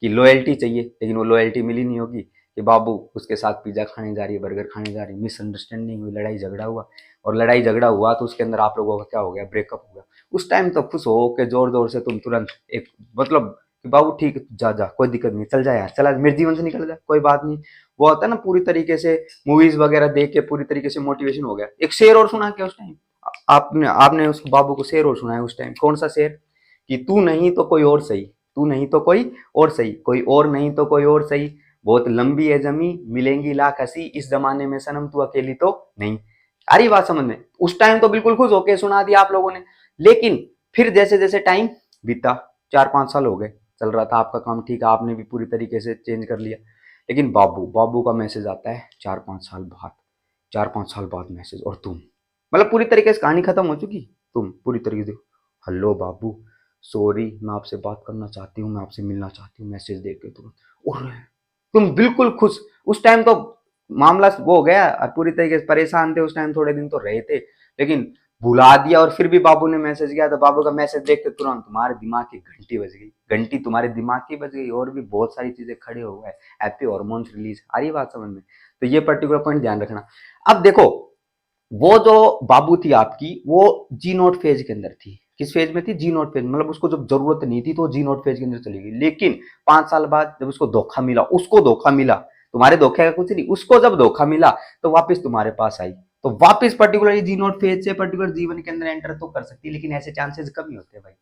कि लॉयल्टी चाहिए, लेकिन वो लॉयल्टी मिली नहीं होगी कि बाबू उसके साथ पिज्जा खाने जा रही है, बर्गर खाने जा रही है, मिसअंडरस्टैंडिंग हुई, लड़ाई झगड़ा हुआ। और लड़ाई झगड़ा हुआ तो उसके अंदर आप लोगों का क्या हो गया, ब्रेकअप हो गया। उस टाइम तो खुश हो के जोर जोर से तुम तुरंत एक मतलब कि बाबू ठीक है, जा जा कोई दिक्कत नहीं, चल जा यार, चला मेरे जीवन से निकल जा, कोई बात नहीं। वो होता है ना, पूरी तरीके से मूवीज वगैरह देख के पूरी तरीके से मोटिवेशन हो गया। एक शेर और सुना क्या उस टाइम, आपने आपने उस बाबू को शेर और सुनाया उस टाइम, कौन सा शेर, कि तू नहीं तो कोई और सही, तू नहीं तो कोई और सही, कोई और नहीं तो कोई और सही, बहुत लंबी है जमी मिलेंगी लाख हंसी, इस जमाने में सनम तू अकेली तो नहीं। आ रही बात समझ में, उस टाइम तो बिल्कुल खुश होके सुना दिया आप लोगों ने। लेकिन फिर जैसे जैसे टाइम बीता, 4-5 साल हो गए, चल रहा था आपका काम ठीक है, आपने भी पूरी तरीके से चेंज कर लिया। लेकिन बाबू बाबू का मैसेज आता है 4-5 साल बाद, 4-5 साल बाद मैसेज, और तुम मतलब पूरी तरीके से कहानी खत्म हो चुकी, तुम पूरी तरीके से हेलो बाबू सॉरी मैं आपसे बात करना चाहती हूँ, मैं आपसे मिलना चाहती हूँ, मैसेज देख के तुरंत, और तुम बिल्कुल खुश। उस टाइम तो मामला वो हो गया, पूरी तरीके से परेशान थे उस टाइम, थोड़े दिन तो रहे थे, लेकिन भुला दिया। और फिर भी बाबू ने मैसेज किया तो बाबू का मैसेज देख के तुरंत तुम्हारे दिमाग की घंटी बज गई, घंटी तुम्हारे दिमाग की बज गई, और भी बहुत सारी चीजें खड़े हो गए, हैप्पी हार्मोन्स रिलीज। आ रही बात समझ में, तो ये पर्टिकुलर पॉइंट ध्यान रखना। अब देखो, वो जो बाबू थी आपकी वो जी नोट फेज के अंदर थी, किस फेज में थी, जी नोट फेज, मतलब उसको जब जरूरत नहीं थी तो जी नोट फेज के अंदर चली गई। लेकिन 5 साल बाद जब उसको धोखा मिला, उसको धोखा मिला, तुम्हारे धोखे का कुछ नहीं, उसको जब धोखा मिला तो वापस तुम्हारे पास आई, तो वापस पर्टिकुलर जी नोट फेज से पर्टिकुलर जीवन के अंदर एंटर तो कर सकती है, लेकिन ऐसे चांसेस कम ही होते हैं भाई,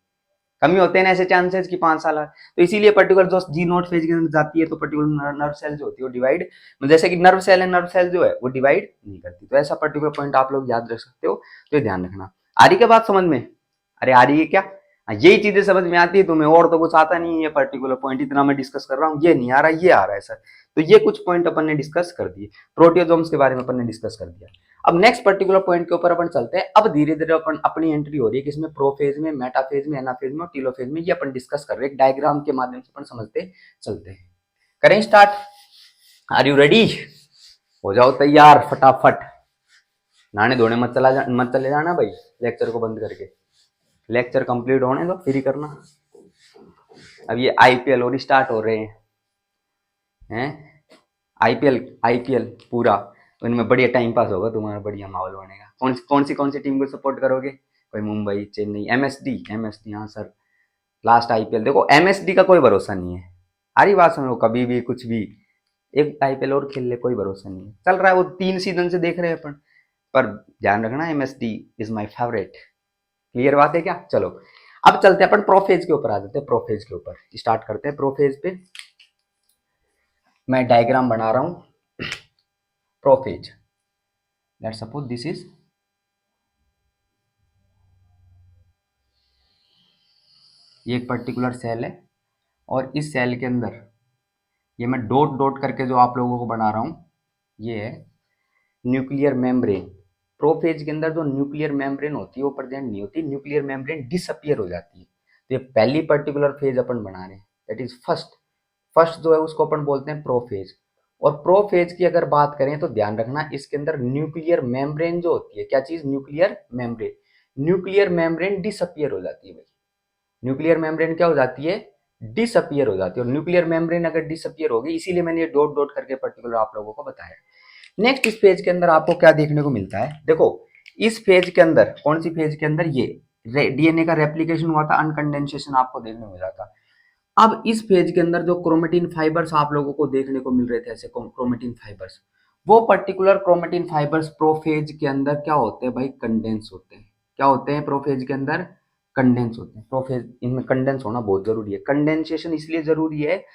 कमी होते हैं ना ऐसे चांसेस कि 5 साल है। तो इसीलिए पर्टिकुलर जो जी नोट फेज के अंदर जाती है तो पर्टिकुलर नर्व सेल जो होती है वो डिवाइड, जैसे कि नर्व सेल है, नर्व सेल जो है वो डिवाइड नहीं करती। तो ऐसा पर्टिकुलर पॉइंट आप लोग याद रख सकते हो, तो ये ध्यान रखना। आ रही क्या बात समझ में, अरे आ रही है क्या, यही चीजें समझ में आती है तुम्हें, और तो कुछ आता नहीं है। पर्टिकुलर पॉइंट इतना मैं डिस्कस कर रहा हूँ, ये नहीं आ रहा, ये आ रहा है सर। तो ये कुछ पॉइंट अपन ने डिस्कस कर दिए, प्रोटियोजोम्स के बारे में अपन ने डिस्कस कर दिया। अब नेक्स्ट पर्टिकुलर पॉइंट के ऊपर अपन चलते हैं। अब धीरे धीरे अपन अपनी एंट्री हो रही है किसमें, प्रोफेज में, मेटाफेज में, एनाफेज में और टीलोफेज में। ये अपन डिस्कस कर रहे हैं डायग्राम के माध्यम से, अपन समझते चलते हैं। करें स्टार्ट, आर यू रेडी? हो जाओ तैयार फटाफट, नहाने धोने मत चले जाना भाई लेक्चर को बंद करके, लेक्चर कंप्लीट होने दो फिर ही करना। अब ये आईपीएल और स्टार्ट हो रहे हैं आईपीएल पूरा, इनमें बढ़िया टाइम पास होगा तुम्हारा, बढ़िया माहौल बनेगा। कौन सी टीम को सपोर्ट करोगे? कोई मुंबई, चेन्नई, एमएसडी। हाँ सर, लास्ट आईपीएल देखो, एमएसडी का कोई भरोसा नहीं है। हरी बात समझो, कभी भी कुछ भी, एक आईपीएल और खेल ले, कोई भरोसा नहीं है। चल रहा है वो 3 सीजन से देख रहे हैं अपन, पर ध्यान रखना MSD is my favourite. Clear बात है क्या? चलो अब चलते हैं अपन प्रोफेज के ऊपर, आ जाते हैं प्रोफेज के ऊपर, स्टार्ट करते हैं प्रोफेज पे। मैं डायग्राम बना रहा हूं prophase. Let's suppose this is ये एक पर्टिकुलर सेल है, और इस सेल के अंदर ये मैं डॉट डॉट करके जो आप लोगों को बना रहा हूं, ये है न्यूक्लियर मेम्ब्रेन। प्रोफेज के अंदर जो न्यूक्लियर मेम्ब्रेन होती है वो प्रेजेंट नहीं होती, न्यूक्लियर मेम्ब्रेन डिसअपियर हो जाती है। तो ये पहली पर्टिकुलर फेज अपन बना रहे हैं, दैट इज फर्स्ट जो है उसको अपन बोलते हैं प्रोफेज। और प्रोफेज की अगर बात करें तो ध्यान रखना इसके अंदर न्यूक्लियर मेम्ब्रेन जो होती है, क्या चीज, nuclear membrane. Nuclear membrane disappear हो जाती है भाई, न्यूक्लियर मेम्ब्रेन क्या हो जाती है, डिसअपियर हो जाती है। और न्यूक्लियर मेम्ब्रेन अगर डिसअपियर होगी, इसीलिए मैंने ये डॉट डॉट करके पर्टिकुलर आप लोगों को बताया। नेक्स्ट इस पेज के अंदर आपको क्या देखने को मिलता है, देखो इस पेज के अंदर, कौन सी पेज के अंदर, ये डीएनए का रेप्लिकेशन हुआ था, अनकंडेंसेशन आपको देखने को मिला था। अब इस पेज के अंदर जो क्रोमेटिन फाइबर्स आप लोगों को देखने को मिल रहे थे, ऐसे क्रोमेटिन फाइबर्स, वो पर्टिकुलर क्रोमेटिन फाइबर्स प्रोफेज के अंदर क्या होते हैं भाई, कंडेंस होते हैं। क्या होते हैं प्रोफेज के अंदर, कंडेंस होते हैं। प्रोफेज, इनमें कंडेंस होना बहुत जरूरी है। कंडेंसेशन इसलिए जरूरी है,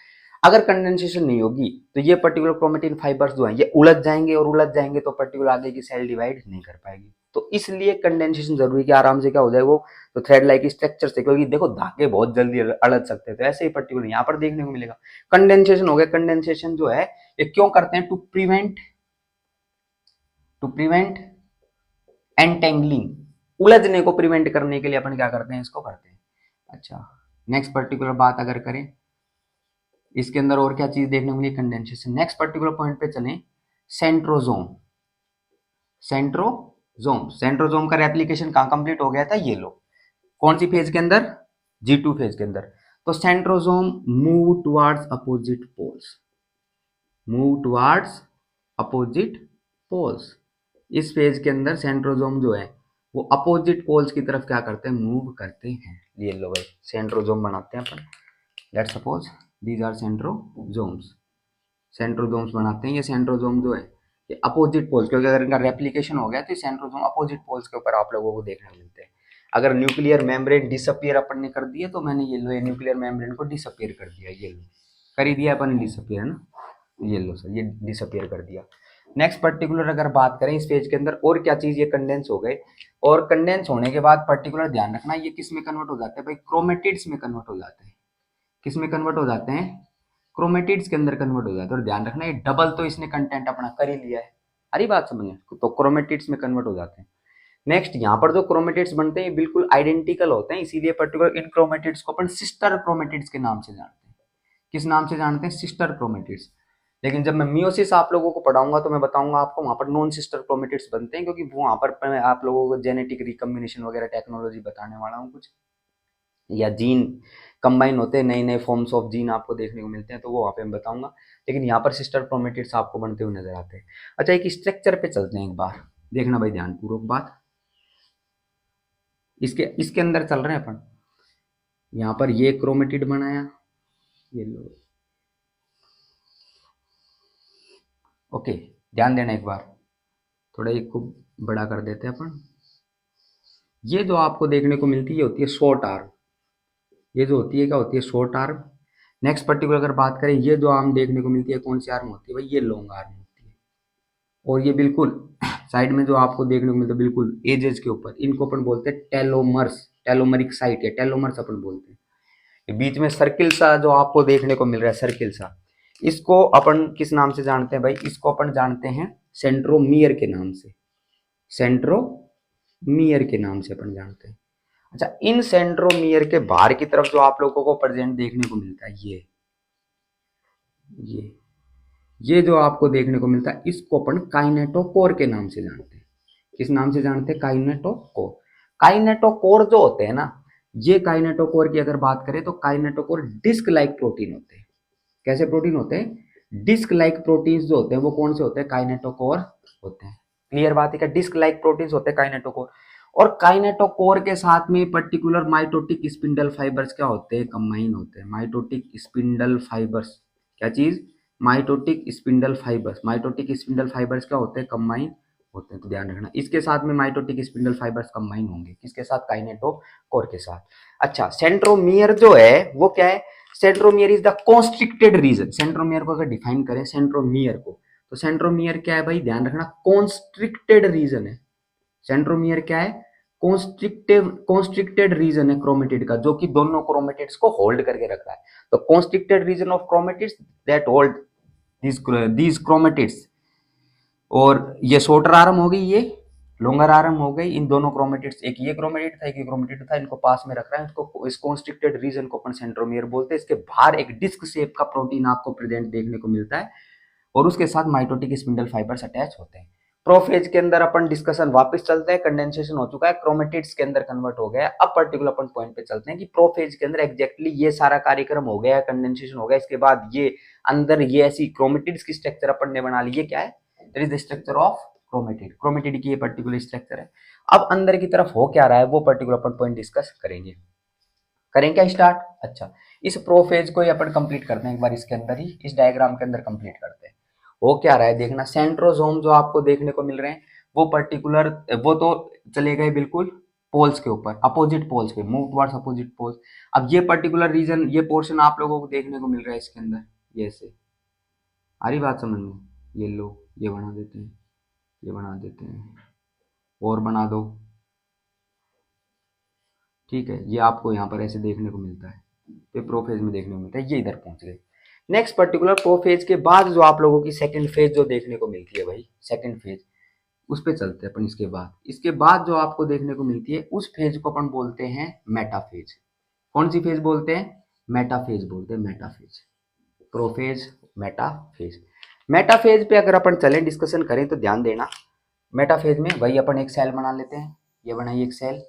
अगर कंडेंसेशन नहीं होगी तो ये पर्टिकुलर क्रोमेटिन फाइबर्स जो है ये उलझ जाएंगे, और उलझ जाएंगे तो पर्टिकुलर आगे की सेल डिवाइड नहीं कर पाएगी। तो इसलिए कंडेंसेशन जरूरी है कि आराम से क्या हो जाए वो, तो थ्रेड लाइक स्ट्रक्चर से, क्योंकि देखो धागे बहुत जल्दी अड़ज सकते हैं, तो ऐसे ही पर्टिकुलर यहाँ पर देखने को मिलेगा। कंडेंसेशन हो गया, कंडेंसेशन जो है ये क्यों करते हैं, टू प्रिवेंट एंटेंगलिंग, उलझने को प्रिवेंट करने के लिए अपन क्या करते हैं, इसको करते हैं। अच्छा, नेक्स्ट पर्टिकुलर बात अगर करें इसके अंदर और क्या चीज देखने को मिली, कंडेंसेशन। नेक्स्ट पर्टिकुलर पॉइंट पे चलें, सेंट्रोजोम। सेंट्रोजोम का रेप्लिकेशन कहां कंप्लीट हो गया था, ये लो, कौन सी फेज के अंदर, G2 फेज के अंदर। तो centrosome move towards opposite poles. इस फेज के अंदर सेंट्रोजोम जो है वो अपोजिट पोल्स की तरफ क्या करते हैं, मूव करते हैं। ये लो भाई, सेंट्रोजोम बनाते हैं अपन। Let's suppose these are centrosomes बनाते हैं। ये सेंट्रोजोम जो है ये अपोजिट पोल्स, क्योंकि अगर इनका रेप्लिकेशन हो गया तो सेंट्रोजोम अपोजिट पोल्स के ऊपर आप लोगों को देखने को मिलते हैं। अगर न्यूक्लियर मेम्ब्रेन डिसअपियर अपन ने कर दिया, तो मैंने ये लो ये न्यूक्लियर मेम्ब्रेन को डिसअपियर कर दिया, ये लो कर ही दिया अपन ने डिसअपियर, है ना, ये लो सर, ये डिसअपियर कर दिया। नेक्स्ट पर्टिकुलर अगर बात करें इस पेज के अंदर और क्या चीज, ये कंडेंस हो गए, और कंडेंस होने के बाद पर्टिकुलर ध्यान रखना ये किस में कन्वर्ट हो जाते हैं भाई, क्रोमेटिड्स में कन्वर्ट हो जाते हैं। किस में कन्वर्ट हो जाते हैं, क्रोमेटिड्स के अंदर कन्वर्ट हो जाते हैं। और ध्यान रखना ये डबल तो इसने कंटेंट अपना कर ही लिया है, हरी बात समझे, तो क्रोमेटिड्स में कन्वर्ट हो जाते हैं। नेक्स्ट यहाँ पर जो क्रोमेटिड्स बनते हैं ये बिल्कुल आइडेंटिकल होते हैं, इसीलिए पर्टिकुलर इन क्रोमेटिड्स को अपन सिस्टर क्रोमेटिड्स के नाम से जानते हैं। किस नाम से जानते हैं, सिस्टर क्रोमेटिड्स। लेकिन जब मैं मियोसिस आप लोगों को पढ़ाऊंगा तो मैं बताऊंगा आपको वहां पर नॉन सिस्टर क्रोमेटिड्स बनते हैं, क्योंकि वहां पर मैं आप लोगों को जेनेटिक रिकम्बिनेशन वगैरह टेक्नोलॉजी बताने वाला हूँ कुछ, या जीन कंबाइन होते हैं, नए नए फॉर्म्स ऑफ जीन आपको देखने को मिलते हैं, तो वो वहाँ पे मैं बताऊंगा। लेकिन यहाँ पर सिस्टर क्रोमेटिड्स आपको बनते हुए नजर आते हैं। अच्छा, एक स्ट्रक्चर पे चलते हैं एक बार, देखना भाई ध्यानपूर्वक बात, इसके इसके अंदर चल रहे हैं अपन। यहाँ पर ये क्रोमेटिड बनाया, ये लो, ओके, ध्यान देना एक बार, थोड़ा एक को बड़ा कर देते हैं अपन। ये जो आपको देखने को मिलती है होती है शॉर्ट आर्म, ये जो होती है क्या होती है, शॉर्ट आर्म। नेक्स्ट पर्टिकुलर अगर बात करें, ये जो आर्म देखने को मिलती है कौन सी आर्म होती है भाई, ये लॉन्ग आर्म होती है। और ये बिल्कुल साइड में जो आपको देखने को मिलता है बिल्कुल एजेस के ऊपर, इनको अपन बोलते हैं टेलोमर्स, टेलोमरिक साइट है, टेलोमर्स अपन बोलते हैं। ये बीच में सर्किल सा जो आपको देखने को मिल रहा है, सर्किल सा, इसको अपन किस नाम से जानते हैं भाई, इसको अपन जानते हैं सेंट्रोमियर के नाम से। सेंट्रोमियर के नाम से अपन जानते हैं। अच्छा, इन सेंट्रोमियर के बाहर की तरफ जो आप लोगों को प्रेजेंट देखने को मिलता है, ये ये जो आपको देखने को मिलता है, इसको अपन काइनेटोकोर के नाम से जानते हैं। किस नाम से जानते हैं? काइनेटोकोर। काइनेटोकोर जो होते हैं ना, ये काइनेटोकोर की अगर बात करें तो काइनेटोकोर डिस्क लाइक प्रोटीन होते हैं। कैसे प्रोटीन होते हैं? डिस्क लाइक प्रोटीन्स जो होते हैं वो कौन से होते हैं? काइनेटोकोर होते हैं। क्लियर बात है क्या? डिस्क लाइक प्रोटीन्स होते हैं काइनेटोकोर। और काइनेटोकोर के साथ में पर्टिकुलर माइटोटिक स्पिंडल फाइबर्स क्या होते हैं? कंबाइन होते हैं। माइटोटिक स्पिंडल फाइबर्स, क्या चीज? Mitotic spindle fibres. Mitotic spindle fibres क्या होते हैं? कंबाइन होते हैं। तो ध्यान रखना, इसके साथ में माइटोटिक स्पिंडल फाइबर्स कंबाइन होंगे। किसके साथ? काइनेटोकोर के साथ। अच्छा, सेंट्रोमियर जो है वो क्या है? Centromere is the constricted region. Centromere को अगर डिफाइन करें सेंट्रोमियर को, तो सेंट्रोमियर क्या है भाई? ध्यान रखना, कॉन्स्ट्रिक्टेड रीजन है। सेंट्रोमियर क्या है? कॉन्स्ट्रिक्टेड रीजन है क्रोमेटिड का, जो कि दोनों क्रोमेटिड्स को होल्ड करके रख रहा है। तो constricted region of chromatids that hold these chromatids. और ये शॉर्टर आर्म हो गई, ये लॉन्गर आर्म हो गई। इन दोनों क्रोमेटिड्स, एक ये क्रोमेटिड था, एक ये क्रोमेटिड था, इनको पास में रख रहा है। इसको, इस कॉन्स्ट्रिक्टेड रीजन को अपन सेंट्रोमियर बोलते हैं। इसके बाहर एक डिस्क शेप का प्रोटीन आपको प्रेजेंट देखने को मिलता है और उसके साथ माइटोटिक स्पिंडल फाइबर्स अटैच होते हैं। प्रोफेज के अंदर अपन डिस्कशन वापस चलते हैं। कंडेंसेशन हो चुका है, क्रोमेटिड्स के अंदर कन्वर्ट हो गया। अब पर्टिकुलर अपन पॉइंट पे चलते हैं कि प्रोफेज के अंदर एग्जैक्टली ये सारा कार्यक्रम हो गया, कंडेंसेशन हो गया। इसके बाद ये अंदर ये ऐसी क्रोमेटिड्स की स्ट्रक्चर अपन ने बना ली। ये क्या है? That is the structure of chromatid. Chromatid की ये पर्टिकुलर स्ट्रक्चर है। अब अंदर की तरफ हो क्या रहा है वो पर्टिकुलर अपन पॉइंट डिस्कस करेंगे। करें क्या स्टार्ट? अच्छा, इस प्रोफेज को ही अपन कंप्लीट करते हैं एक बार, इसके अंदर ही, इस डायग्राम के अंदर कंप्लीट करते हैं। वो क्या रहा है देखना, सेंट्रोसोम जो आपको देखने को मिल रहे हैं वो पर्टिकुलर, वो तो चले गए बिल्कुल पोल्स के ऊपर, अपोजिट पोल्स पे, मूव टुवर्ड्स अपोजिट पोल्स। अब ये पर्टिकुलर रीजन, ये पोर्शन आप लोगों को देखने को मिल रहा है इसके अंदर, ये से आ रही बात समझ में? ये लो, ये बना देते हैं, ये बना देते हैं, और बना दो। ठीक है, ये आपको यहाँ पर ऐसे देखने को मिलता है, तो प्रोफेज में देखने को मिलता है। ये इधर पहुंच गए। नेक्स्ट पर्टिकुलर प्रोफेज के बाद जो आप लोगों की सेकंड फेज जो देखने को मिलती है भाई, सेकंड फेज, उस पे चलते हैं अपन। इसके बाद जो आपको देखने को मिलती है उस फेज को अपन बोलते हैं मेटाफेज। कौन सी फेज बोलते हैं? मेटाफेज बोलते हैं, मेटाफेज। Prophase, metaphase. मेटाफेज पे अगर अपन चलें, डिस्कशन करें तो ध्यान देना, मेटाफेज में वही अपन एक सेल बना लेते हैं। ये बनाइए एक सेल।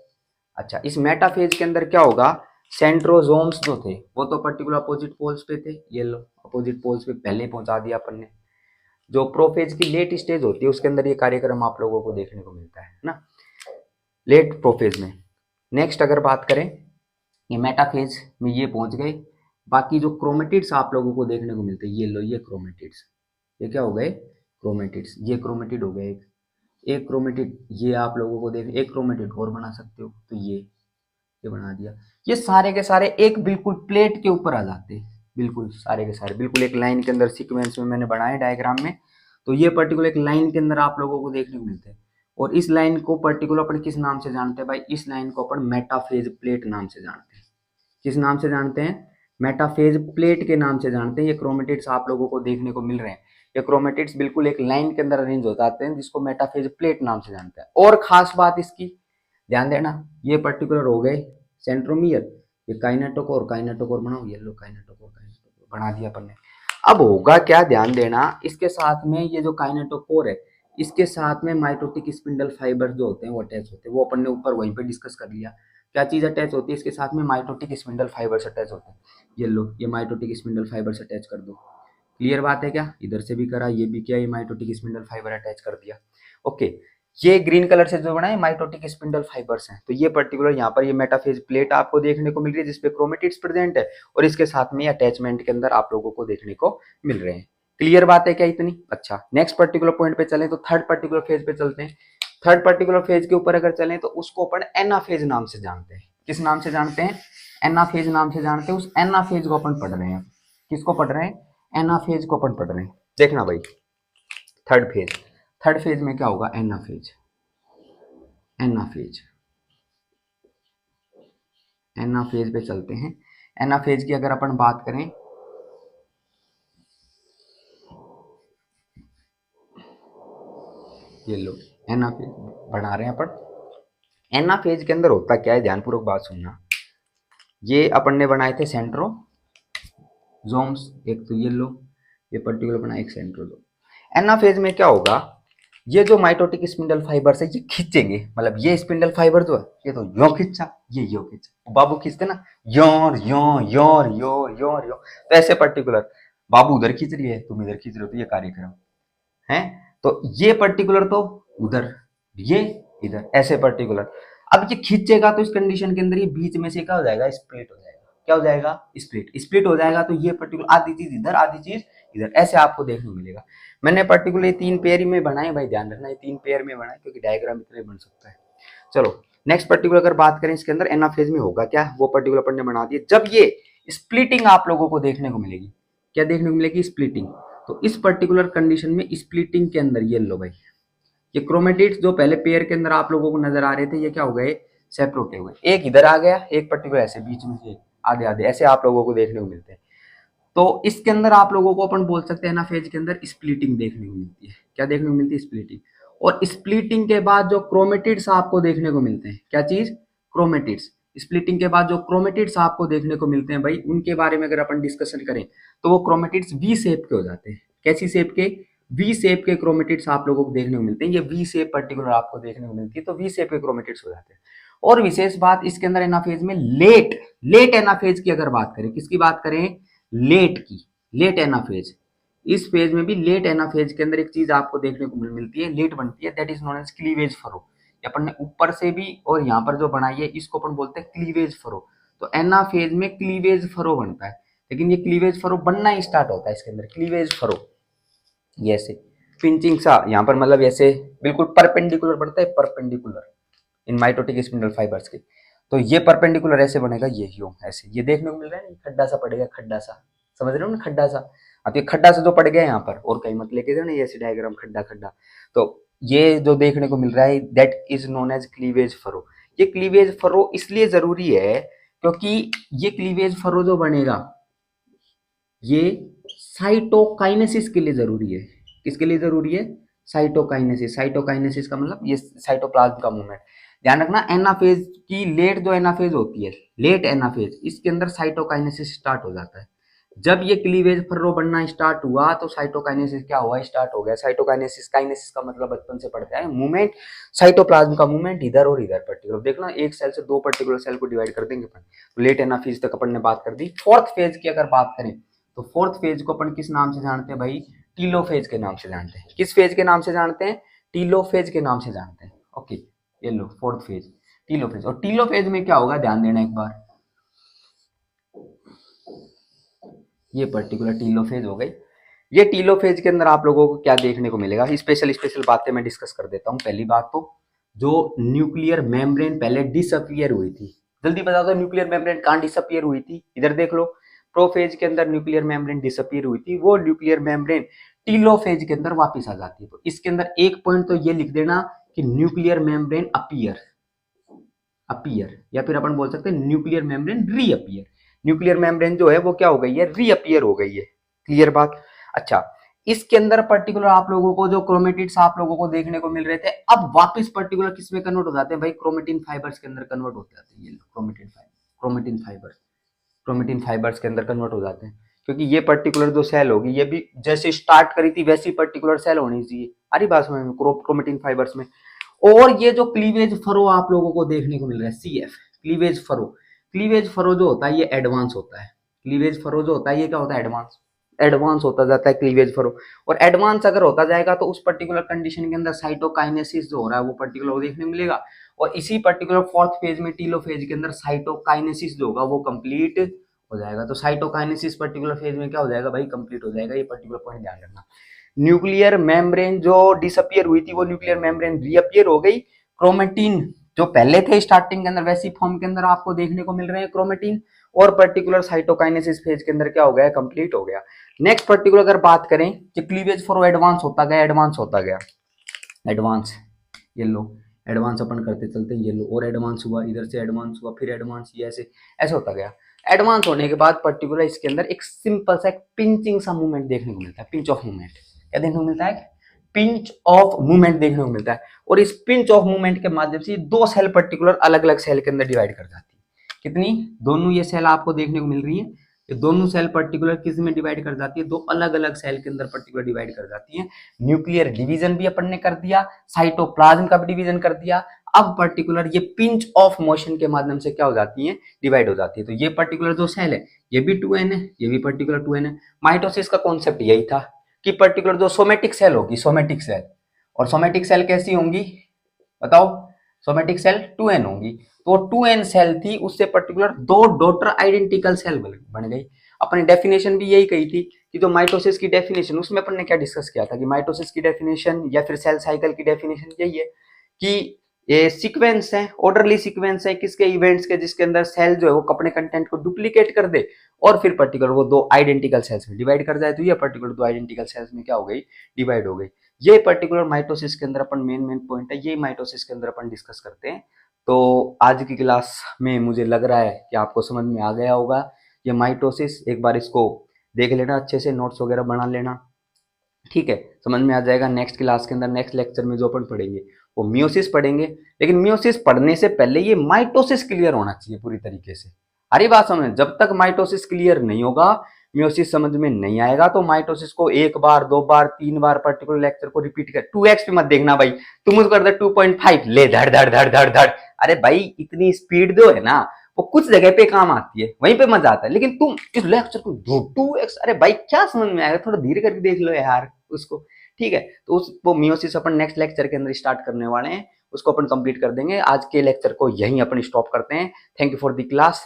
अच्छा, इस मेटाफेज के अंदर क्या होगा? सेंट्रोजोम्स जो थे वो तो पर्टिकुलर अपोजिट पोल्स पे थे। ये लो, अपोजिट पोल्स पे पहले ही पहुंचा दिया अपन ने। जो प्रोफेज की लेट स्टेज होती है उसके अंदर ये कार्यक्रम आप लोगों को देखने को मिलता है ना, लेट प्रोफेज में। नेक्स्ट अगर बात करें, ये मेटाफेज में ये पहुंच गए। बाकी जो क्रोमेटिड्स आप लोगों को देखने को मिलते हैं, ये लो, ये क्रोमेटिड्स, ये क्या हो गए? क्रोमेटिड्स। ये क्रोमेटिड हो गए, एक क्रोमेटिड। ये आप लोगों को देख, एक क्रोमेटिड और बना सकते हो, तो ये बना दिया। ये सारे के सारे एक बिल्कुल प्लेट के ऊपर आ जाते हैं, बिल्कुल सारे के सारे बिल्कुल एक लाइन के अंदर सीक्वेंस में मैंने बनाए डायग्राम में। तो ये पर्टिकुलर एक लाइन के अंदर आप लोगों को देखने को मिलते हैं। और इस लाइन को पर्टिकुलर अपन किस नाम से जानते हैं भाई? इस लाइन को अपन मेटाफेज प्लेट नाम से जानते हैं। किस नाम से जानते हैं? मेटाफेज प्लेट के नाम से जानते हैं। ये क्रोमेटिड्स आप लोगों को देखने को मिल रहे हैं, ये क्रोमेटिड्स बिल्कुल एक लाइन के अंदर अरेंज हो जाते हैं, जिसको मेटाफेज प्लेट नाम से जानते हैं। और खास बात इसकी ध्यान देना, ये पर्टिकुलर हो गए सेंट्रोमियर। ये काइनेटोकोर, काइनेटोकोर बनाओ, ये लो काइनेटोकोर, काइनेटोकोर बना दिया अपन ने। अब होगा क्या, ध्यान देना, इसके साथ में ये जो काइनेटोकोर है, इसके साथ में माइटोटिक स्पिंडल फाइबर जो होते हैं वो अटैच होते हैं। वो अपन ने ऊपर वहीं पे डिस्कस कर लिया। क्या चीज अटैच होती है इसके साथ में? माइटोटिक स्पिंडल फाइबर्स अटैच होते हैं। ये लो, ये माइटोटिक स्पिंडल फाइबर्स अटैच कर दो। क्लियर बात है क्या? इधर से भी करा, ये भी किया, ये माइटोटिक स्पिंडल फाइबर अटैच कर दिया। ओके, ये ग्रीन कलर से जो बना है माइटोटिक स्पिंडल फाइबर्स हैं। तो ये पर्टिकुलर यहाँ पर ये मेटाफेज प्लेट आपको देखने को मिल रही है जिसपे क्रोमेटिड्स प्रेजेंट है, और इसके साथ में अटैचमेंट के अंदर आप लोगों को देखने को मिल रहे हैं। क्लियर बात है क्या इतनी? अच्छा, नेक्स्ट पर्टिकुलर पॉइंट पे चलें तो थर्ड पर्टिकुलर फेज पे चलते हैं। थर्ड पर्टिकुलर फेज के ऊपर अगर चलें तो उसको अपन एनाफेज नाम से जानते हैं। किस नाम से जानते हैं? एनाफेज नाम से जानते हैं। उस एनाफेज को अपन पढ़ रहे हैं। किसको पढ़ रहे हैं? एनाफेज को अपन पढ़ रहे हैं। देखना भाई, थर्ड फेज, थर्ड फेज में क्या होगा? एनाफेज। एनाफेज, एनाफेज पे चलते हैं। एनाफेज की अगर अपन बात करें, ये लो एनाफेज, बना रहे हैं अपन। एनाफेज के अंदर होता क्या है, ध्यानपूर्वक बात सुनना। ये अपन ने बनाए थे सेंट्रोजोम्स, एक तो ये लो, ये पर्टिकुलर बना एक सेंट्रोजोम। एनाफेज में क्या होगा, ये जो माइटोटिक स्पिंडल फाइबर है ये खींचेंगे, मतलब ये स्पिंडल फाइबर जो है ये तो यो खींचा, ये यो खींचा, बाबू खींचते ना your yo your your your yo, तो ऐसे पर्टिकुलर बाबू उधर खींच रही है, तुम इधर खींच रहे हो, तो ये कार्यक्रम है। तो ये पर्टिकुलर तो उधर, ये इधर, ऐसे पर्टिकुलर। अब ये खींचेगा तो इस कंडीशन के अंदर ये बीच में से क्या हो जाएगा, स्प्लिट हो जाएगा। क्या हो जाएगा, स्प्लिट। स्प्लिट हो जाएगा तो ये पर्टिकुलर आधी चीज इधर आधी चीज इधर, ऐसे आपको देखने को मिलेगा। मैंने पर्टिकुलर ये 3 पेयर में बनाए, भाई ध्यान रखना ये 3 पेयर में बनाए, क्योंकि डायग्राम इतने बन सकता है। चलो नेक्स्ट पर्टिकुलर अगर बात करें इसके अंदर एनाफेज में होगा क्या, वो पर्टिकुलर अपन ने बना दिया। जब ये स्प्लिटिंग आप लोगों को देखने को मिलेगी, क्या देखने को मिलेगी, स्प्लिटिंग। तो इस पर्टिकुलर कंडीशन में स्प्लिटिंग के अंदर ये लो भाई, ये क्रोमेटिड्स जो पहले पेयर के अंदर आप लोगों को नजर आ रहे थे, ये क्या हो गए, सेपरेट हुए। एक इधर आ गया, एक पर्टिकुलर ऐसे बीच में से आधे आधे ऐसे आप लोगों को देखने को मिलते हैं। तो इसके अंदर आप लोगों को अपन बोल सकते हैं ना, फेज के अंदर स्प्लिटिंग देखने को मिलती है। क्या देखने को मिलती है, स्प्लिटिंग। और स्प्लिटिंग के बाद जो क्रोमेटिड्स आपको देखने को मिलते हैं, क्या चीज, क्रोमेटिड्स। स्प्लिटिंग के बाद जो क्रोमेटिड्स आपको देखने को मिलते हैं भाई, उनके बारे में अगर अपन डिस्कशन करें तो वो क्रोमेटिड्स वी शेप के हो जाते हैं। कैसी शेप के, वी शेप के क्रोमेटिड्स आप लोगों को देखने को मिलते हैं। ये वी शेप पर्टिकुलर आपको देखने को मिलती है, तो वी शेप के क्रोमेटिड्स हो जाते हैं। और विशेष बात इसके अंदर एनाफेज में लेट, लेट एनाफेज की अगर बात करें, किसकी बात करें, लेट की, लेट एनाफेज। इस फेज में भी लेट एनाफेज के अंदर एक चीज आपको देखने को मिलती है, लेट बनती है, that is known as cleavage furrow. अपन ने ऊपर से भी और यहाँ पर जो बनाई है इसको अपन बोलते हैं क्लीवेज फरो। तो एनाफेज में क्लीवेज फरो बनता है, लेकिन ये क्लीवेज फरो बनना ही स्टार्ट होता है इसके अंदर, क्लीवेज फरो ये ऐसे पिंचिंग सा यहाँ पर, मतलब ऐसे बिल्कुल परपेंडिकुलर बनता है, परपेंडिकुलर इन माइटोटिक स्पिंडल फाइबर्स के। तो ये परपेंडिकुलर ऐसे बनेगा, ये यूं ऐसे, ये देखने को मिल रहा है ना, खड्डा सा पड़ेगा, खड्डा सा, समझ रहे हो ना, खड्डा सा। अब ये खड्डा सा जो पड़ गया यहाँ पर, और कहीं मत लेके ना, ये ऐसे डायग्राम खड्डा खड्डा, तो ये जो देखने को मिल रहा है that is known as cleavage furrow. ये क्लीवेज फरो इसलिए जरूरी है क्योंकि ये क्लीवेज फरो जो बनेगा ये साइटोकाइनेसिस के लिए जरूरी है। किसके लिए जरूरी है, साइटोकाइनेसिस। साइटोकाइनेसिस का मतलब ये साइटोप्लाज्म का मूवमेंट। ध्यान रखना एनाफेज की लेट जो एनाफेज होती है, लेट एनाफेज, इसके अंदर साइटोकाइनेसिस स्टार्ट हो जाता है। जब ये क्लीवेज फर्रो बनना स्टार्ट हुआ तो साइटोकाइनेसिस क्या हुआ, स्टार्ट हो गया। साइटोकाइनेसिस, काइनेसिस का मतलब बचपन से पढ़ते हैं मूवमेंट, साइटोप्लाज्म का मूवमेंट इधर और इधर पर्टिकुलर। देखना एक सेल से दो पर्टिकुलर सेल को डिवाइड कर देंगे अपन। तो लेट एनाफेज तक अपन ने बात कर दी। फोर्थ फेज की अगर बात करें तो फोर्थ फेज को अपन किस नाम से जानते हैं भाई, टीलोफेज के नाम से जानते हैं। किस फेज के नाम से जानते हैं, टीलोफेज के नाम से जानते हैं। ओके, ये लो फोर्थ फेज, टीलोफेज। और टीलोफेज में क्या होगा, ध्यान देना एक बार, ये पर्टिकुलर टीलोफेज हो गई। ये टीलोफेज के अंदर आप लोगों को क्या देखने को मिलेगा, स्पेशल स्पेशल बातें मैं डिस्कस कर देता हूँ। पहली बात तो जो न्यूक्लियर मेम्ब्रेन पहले डिसअपियर हुई थी, जल्दी बता दो न्यूक्लियर मेम्ब्रेन कहाँ डिसअपियर हुई थी, इधर देख लो। प्रोफेज के अंदर न्यूक्लियर मेम्ब्रेन डिसअपियर हुई थी, वो न्यूक्लियर मेम्ब्रेन टीलोफेज के अंदर वापस आ जाती है। तो इसके अंदर एक पॉइंट तो ये लिख देना कि न्यूक्लियर मेम्ब्रेन अपीयर, अपीयर, या फिर अपन बोल सकते हैं nuclear membrane reappear. Nuclear membrane जो है वो क्या हो गई है, रीअपियर हो गई है। क्लियर बात। अच्छा, इसके अंदर पर्टिकुलर आप लोगों को जो क्रोमेटिड्स आप लोगों को देखने को मिल रहे थे, अब वापस पर्टिकुलर किस में कन्वर्ट हो जाते हैं भाई, क्रोमेटिन फाइबर्स के अंदर कन्वर्ट हो जाते हैं। ये chromatin fibre, chromatin fibres, chromatin fibres के अंदर कन्वर्ट हो जाते हैं। क्योंकि ये पर्टिकुलर जो सेल होगी ये भी जैसे स्टार्ट करी थी वैसी पर्टिकुलर सेल होनी चाहिए। अरे बात समझ में, क्रोमेटिन फाइबर्स में। और ये जो क्लीवेज फरो आप लोगों को देखने को मिल रहा है, CF cleavage furrow. Cleavage furrow जो होता है ये एडवांस होता है। क्लीवेज फरो जो होता है ये क्या होता है, एडवांस, एडवांस होता जाता है क्लीवेज फरो। और एडवांस अगर होता जाएगा तो उस पर्टिकुलर कंडीशन के अंदर साइटोकाइनेसिस जो हो रहा है वो पर्टिकुलर देखने को मिलेगा। और इसी पर्टिकुलर फोर्थ फेज में, टीलोफेज के अंदर साइटोकाइनेसिस जो होगा वो कंप्लीट हो जाएगा। तो साइटोकाइनेसिस पर्टिकुलर फेज में क्या हो जाएगा भाई, कंप्लीट हो जाएगा। ये पर्टिकुलर पॉइंट ध्यान रखना। न्यूक्लियर मेम्ब्रेन जो डिसअपियर हुई थी वो न्यूक्लियर मेम्ब्रेन रीअपियर हो गई। क्रोमेटिन जो पहले थे स्टार्टिंग के अंदर वैसी फॉर्म के अंदर आपको देखने को मिल रहे हैं क्रोमेटिन। और पर्टिकुलर साइटोकाइनेसिस फेज के अंदर क्या हो गया, कंप्लीट हो गया। नेक्स्ट पर्टिकुलर अगर बात करें कि क्लीवेज फॉर एडवांस होता गया, एडवांस होता गया, एडवांस, ये लो एडवांस अपन करते चलते हैं, ये लो और एडवांस हुआ, इधर से एडवांस हुआ, फिर एडवांस, ये ऐसे ऐसे होता गया। एडवांस होने के बाद पर्टिकुलर इसके अंदर एक सिंपल सा एक पिंचिंग सा मूवमेंट देखने को मिलता है, पिंच ऑफ मूवमेंट। क्या देखने को मिलता है, पिंच ऑफ मूवमेंट देखने को मिलता है, और इस पिंच ऑफ मूवमेंट के माध्यम से दो सेल पर्टिकुलर अलग अलग सेल के अंदर डिवाइड कर जाती है। कितनी? दोनों ये सेल आपको देखने को मिल रही है, ये दोनों सेल पर्टिकुलर किस में डिवाइड कर जाती है? दो अलग अलग सेल के अंदर पर्टिकुलर डिवाइड कर जाती है। न्यूक्लियर डिवीजन भी अपन ने कर दिया, साइटोप्लाज्म का भी डिवीजन कर दिया। अब पर्टिकुलर ये पिंच ऑफ मोशन के माध्यम से क्या हो जाती है? डिवाइड हो जाती है। तो ये पर्टिकुलर जो सेल है ये भी 2n है, ये भी पर्टिकुलर 2n है। माइटोसिस का कॉन्सेप्ट यही था कि पर्टिकुलर जो सोमेटिक सेल होगी, सोमेटिक सेल, और सोमेटिक सेल कैसी होंगी बताओ? सोमेटिक सेल 2n होंगी। तो 2n सेल थी, उससे पर्टिकुलर दो डॉटर आइडेंटिकल सेल बन गई। अपनी डेफिनेशन भी यही कही थी कि जो माइटोसिस की डेफिनेशन, उसमें अपन ने क्या डिस्कस किया था कि माइटोसिस की डेफिनेशन या फिर सेल साइकिल की डेफिनेशन यही है कि ये सीक्वेंस है, ऑर्डरली सीक्वेंस है किसके? इवेंट्स के, जिसके अंदर सेल जो है वो अपने कंटेंट को डुप्लीकेट कर दे और फिर पर्टिकुलर वो दो आइडेंटिकल सेल्स में डिवाइड कर जाए। तो ये पर्टिकुलर दो आइडेंटिकल सेल्स में क्या हो गई? डिवाइड हो गई। ये पर्टिकुलर माइटोसिस के अंदर अपन मेन पॉइंट है, ये माइटोसिस के अंदर अपन डिस्कस करते हैं। तो आज की क्लास में मुझे लग रहा है कि आपको समझ में आ गया होगा ये माइटोसिस। एक बार इसको देख लेना अच्छे से, नोट्स वगैरह बना लेना, ठीक है? समझ में आ जाएगा। नेक्स्ट क्लास के अंदर, नेक्स्ट लेक्चर में जो अपन पढ़ेंगे वो मियोसिस पढ़ेंगे, लेकिन मियोसिस पढ़ने से पहले ये माइटोसिस क्लियर होना चाहिए पूरी तरीके से। अरे बात समझ, जब तक माइटोसिस क्लियर नहीं होगा, मियोसिस समझ में नहीं आएगा। तो माइटोसिस को एक बार, दो बार, तीन बार पर्टिकुलर लेक्चर को रिपीट कर, 2x पे मत देखना भाई, तुम उसको कर दे 2.5 ले धड़ धड़ धड़ धड़ धड़। अरे भाई इतनी स्पीड जो है ना वो कुछ जगह पे काम आती है, वहीं पे मजा आता है, लेकिन तुम इस लेक्चर को 2x, अरे भाई क्या समझ में आएगा? थोड़ा धीरे करके देख लो यार उसको, ठीक है? तो उस वो मियोसिस अपन नेक्स्ट लेक्चर के अंदर स्टार्ट करने वाले हैं, उसको अपन कंप्लीट कर देंगे। आज के लेक्चर को यहीं अपन स्टॉप करते हैं। Thank you for the class.